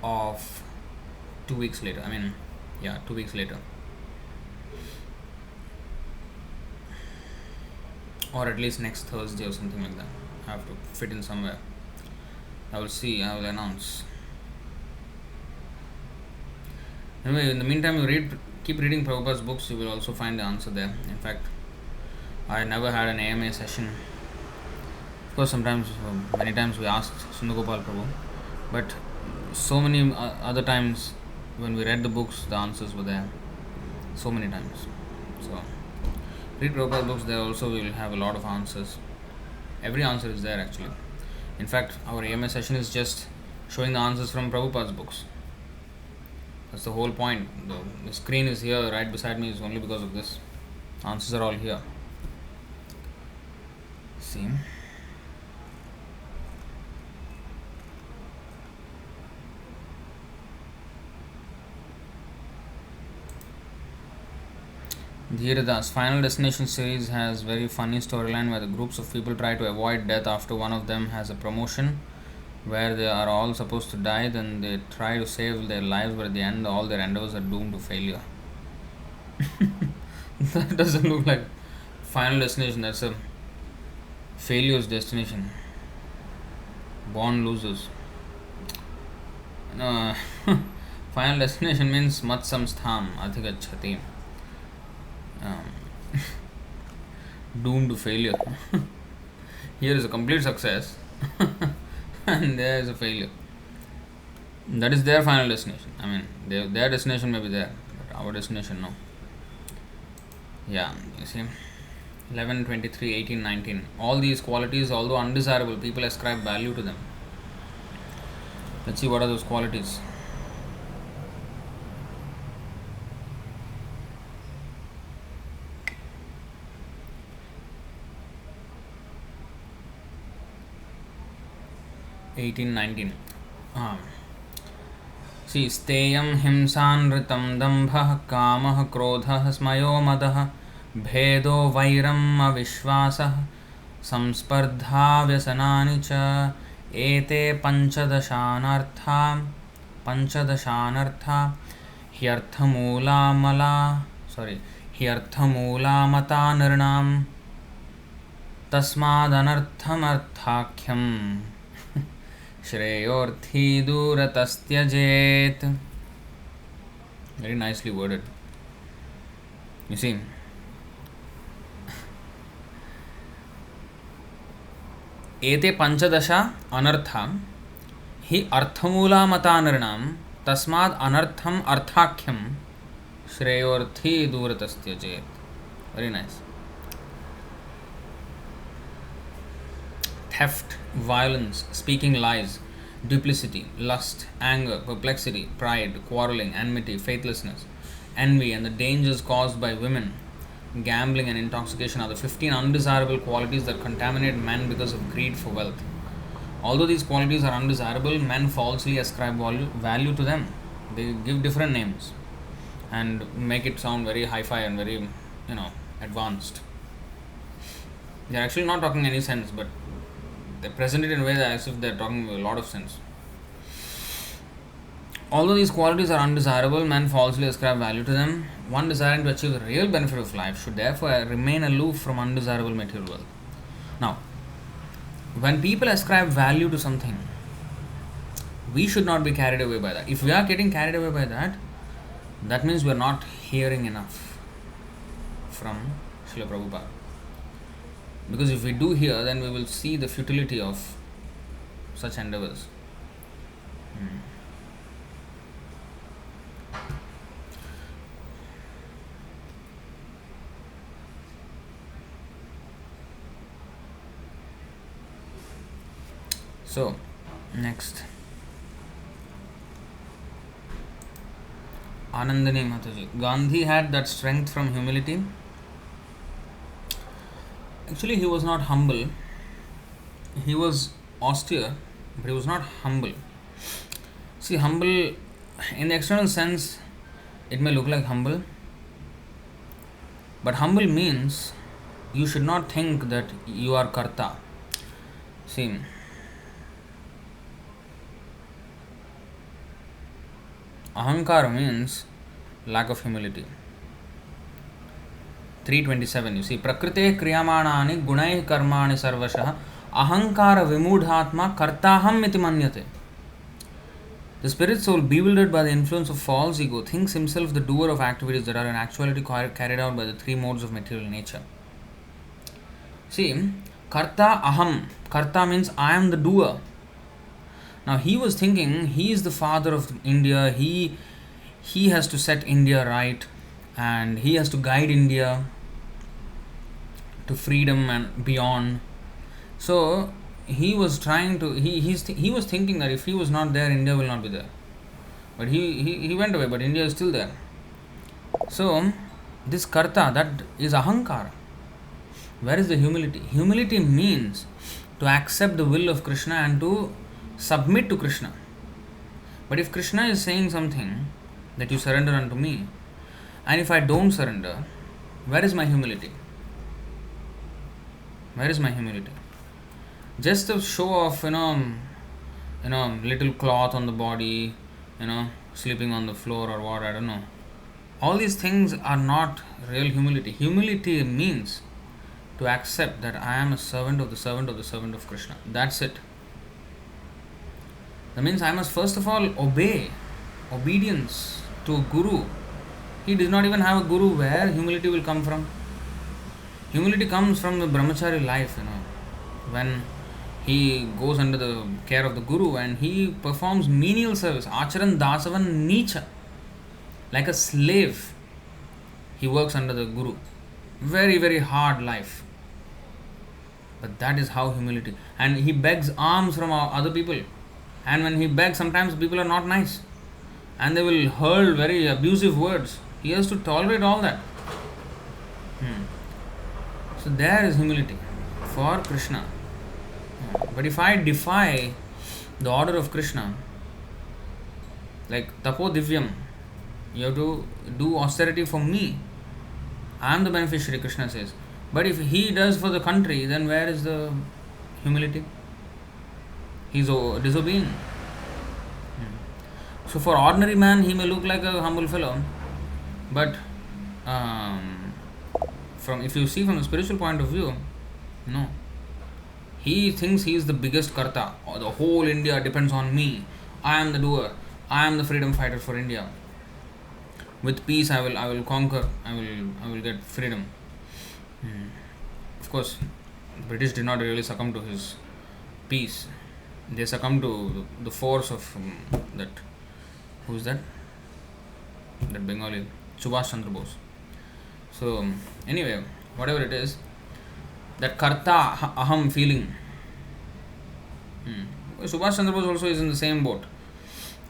of 2 weeks later. 2 weeks later. Or at least next Thursday or something like that. I have to fit in somewhere. I will see, I will announce. Anyway, in the meantime, you keep reading Prabhupada's books, you will also find the answer there. In fact, I never had an AMA session. Of course, many times we asked Sundagopal Prabhu, but so many other times when we read the books, the answers were there. So many times. So read Prabhupada's books, there also we will have a lot of answers. Every answer is there actually. In fact, our AMA session is just showing the answers from Prabhupada's books. That's the whole point. The screen is here right beside me is only because of this. Answers are all here. See? Dhiradas Final Destination series has very funny storyline where the groups of people try to avoid death after one of them has a promotion where they are all supposed to die, then they try to save their lives, but at the end all their endeavors are doomed to failure. That doesn't look like Final Destination, that's a failure's destination. Born losers. No, Final Destination means mat samstham adhigachati. Doomed to failure. Here is a complete success and there is a failure. That is their final destination. I mean, their destination may be there, but our destination no. Yeah, you see, 11, 23, 18, 19. All these qualities, although undesirable, people ascribe value to them. Let's see what are those qualities. See, steyam himsanritam dambha kamah krodhah smayo madah bhedo vairam avishvasah samspardha vyasanani cha ete panchadashanartha hyarthamula mata nirnam tasmadanarthamarthakyam Shreyorthi duratastyajet. Very nicely worded. You see, ete panchadasha anartha hi arthamula matanirnam tasmad anartham arthakyam shreyorthi duratastyajet. Very nice. Theft, violence, speaking lies, duplicity, lust, anger, perplexity, pride, quarreling, enmity, faithlessness, envy, and the dangers caused by women, gambling, and intoxication are the 15 undesirable qualities that contaminate men because of greed for wealth. Although these qualities are undesirable, men falsely ascribe value to them. They give different names and make it sound very hi-fi and very, advanced. They're actually not talking any sense, but they present it in a way that as if they're talking a lot of sense. Although these qualities are undesirable, men falsely ascribe value to them. One desiring to achieve the real benefit of life should therefore remain aloof from undesirable material wealth. Now, when people ascribe value to something, we should not be carried away by that. If we are getting carried away by that, that means we are not hearing enough from Srila Prabhupada. Because if we do hear, then we will see the futility of such endeavors. So, next. Anandani Mataji. Gandhi had that strength from humility. Actually, he was not humble. He was austere, but he was not humble. See, humble, in the external sense, it may look like humble. But humble means you should not think that you are karta. See, ahankara means lack of humility. 327, you see, prakrite kriyamanani gunai karmani sarvashah ahankara vimudhatma kartaham iti manyate. The spirit soul, bewildered by the influence of false ego, thinks himself the doer of activities that are in actuality carried out by the three modes of material nature. See, karta aham. Karta means I am the doer. Now he was thinking he is the father of India, he has to set India right and he has to guide India to freedom and beyond. So he was trying to he was thinking that if he was not there, India will not be there. But he went away, but India is still there. So this karta, that is ahankara. Where is the humility? Humility means to accept the will of Krishna and to submit to Krishna. But if Krishna is saying something that you surrender unto me, and if I don't surrender, where is my humility? Where is my humility? Just a show of little cloth on the body, sleeping on the floor or what, I don't know. All these things are not real humility. Humility means to accept that I am a servant of the servant of the servant of Krishna. That's it. That means I must first of all obey. Obedience to a guru. He does not even have a guru. Where humility will come from? Humility comes from the brahmachari life, when he goes under the care of the guru and he performs menial service. Acharan dasavan nicha. Like a slave, he works under the guru. Very, very hard life. But that is how humility. And he begs alms from other people. And when he begs, sometimes people are not nice. And they will hurl very abusive words. He has to tolerate all that. So there is humility for Krishna. But if I defy the order of Krishna, like Tapo Divyam, you have to do austerity for me. I am the beneficiary, Krishna says. But if he does for the country, then where is the humility? He is disobeying. So for ordinary man, he may look like a humble fellow, but if you see from the spiritual point of view, no. He thinks he is the biggest karta. Or the whole India depends on me. I am the doer. I am the freedom fighter for India. With peace, I will conquer. I will get freedom. Of course, British did not really succumb to his peace. They succumbed to the force of that. Who is that? That Bengali, Subhash Chandra Bose. So anyway, whatever it is, that karta aham feeling. Subhash Chandra Bose also is in the same boat,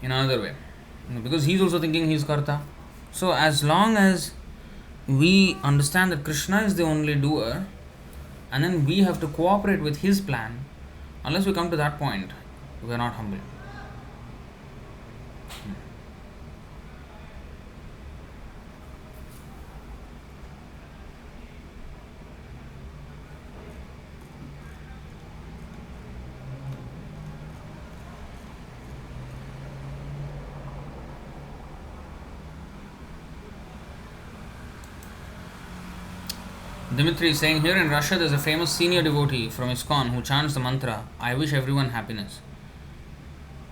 in another way, because he is also thinking he is karta. So as long as we understand that Krishna is the only doer, and then we have to cooperate with his plan, unless we come to that point, we are not humble. Dimitri is saying, here in Russia there's a famous senior devotee from ISKCON who chants the mantra, I wish everyone happiness.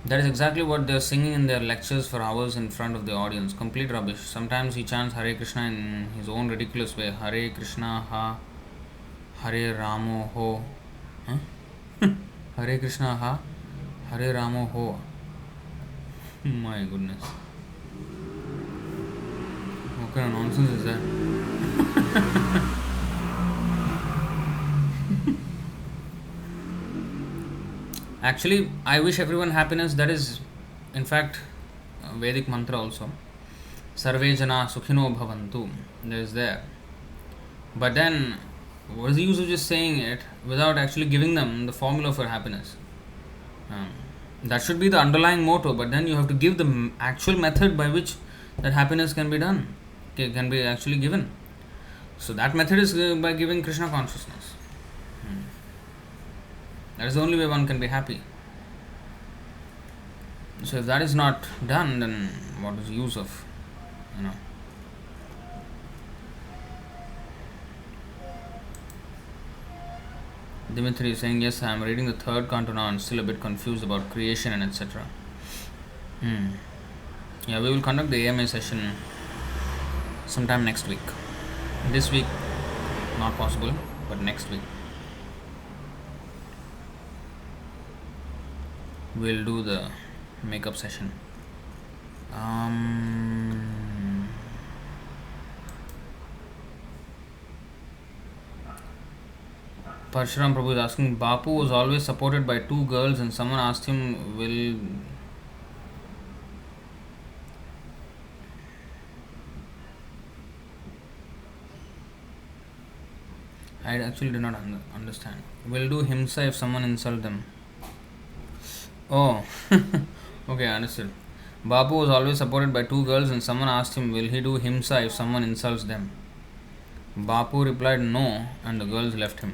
That is exactly what they're singing in their lectures for hours in front of the audience. Complete rubbish. Sometimes he chants Hare Krishna in his own ridiculous way. Hare Krishna ha, Hare Ramo ho. Hare Krishna ha, Hare Ramo ho. My goodness. What kind of nonsense is that? Actually, I wish everyone happiness. That is, in fact, Vedic mantra also. Sarve jana sukhino bhavantu. That is there. But then, what is the use of just saying it without actually giving them the formula for happiness? That should be the underlying motto, but then you have to give the actual method by which that happiness can be done, can be actually given. So that method is by giving Krishna consciousness. That is the only way one can be happy. So if that is not done, then what is the use of, Dimitri is saying, yes, I am reading the third canto now and still a bit confused about creation and etc. Yeah, we will conduct the AMA session sometime next week. This week, not possible, but next week. We'll do the makeup session. Parshuram Prabhu is asking, Bapu was always supported by two girls and someone asked him, will... I actually did not understand. Will do himsa if someone insult them. Oh, okay, I understood. Bapu was always supported by two girls and someone asked him, will he do himsa if someone insults them? Bapu replied no and the girls left him.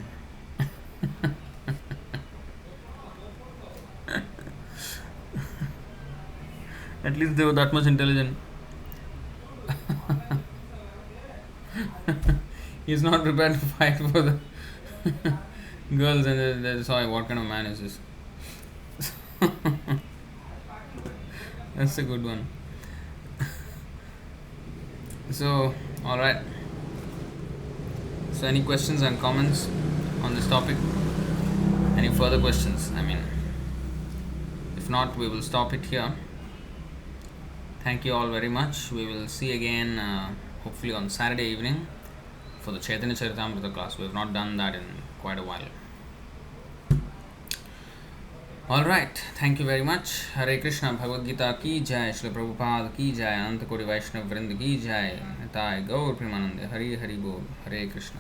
At least they were that much intelligent. He's not prepared to fight for the girls and they saw what kind of man is this. That's a good one. So, alright. So, any questions and comments on this topic? Any further questions? I mean, if not, we will stop it here. Thank you all very much. We will see again, hopefully on Saturday evening for the Chaitanya Charitamrita class. We have not done that in quite a while. Alright, thank you very much. Hare Krishna, Bhagavad Gita ki jai, Srila Prabhupada ki jai, Ananta Koti Vaishnava Vrind ki jai, Nitai Gaur Premanande, Hari Hari Bol, Hare Krishna.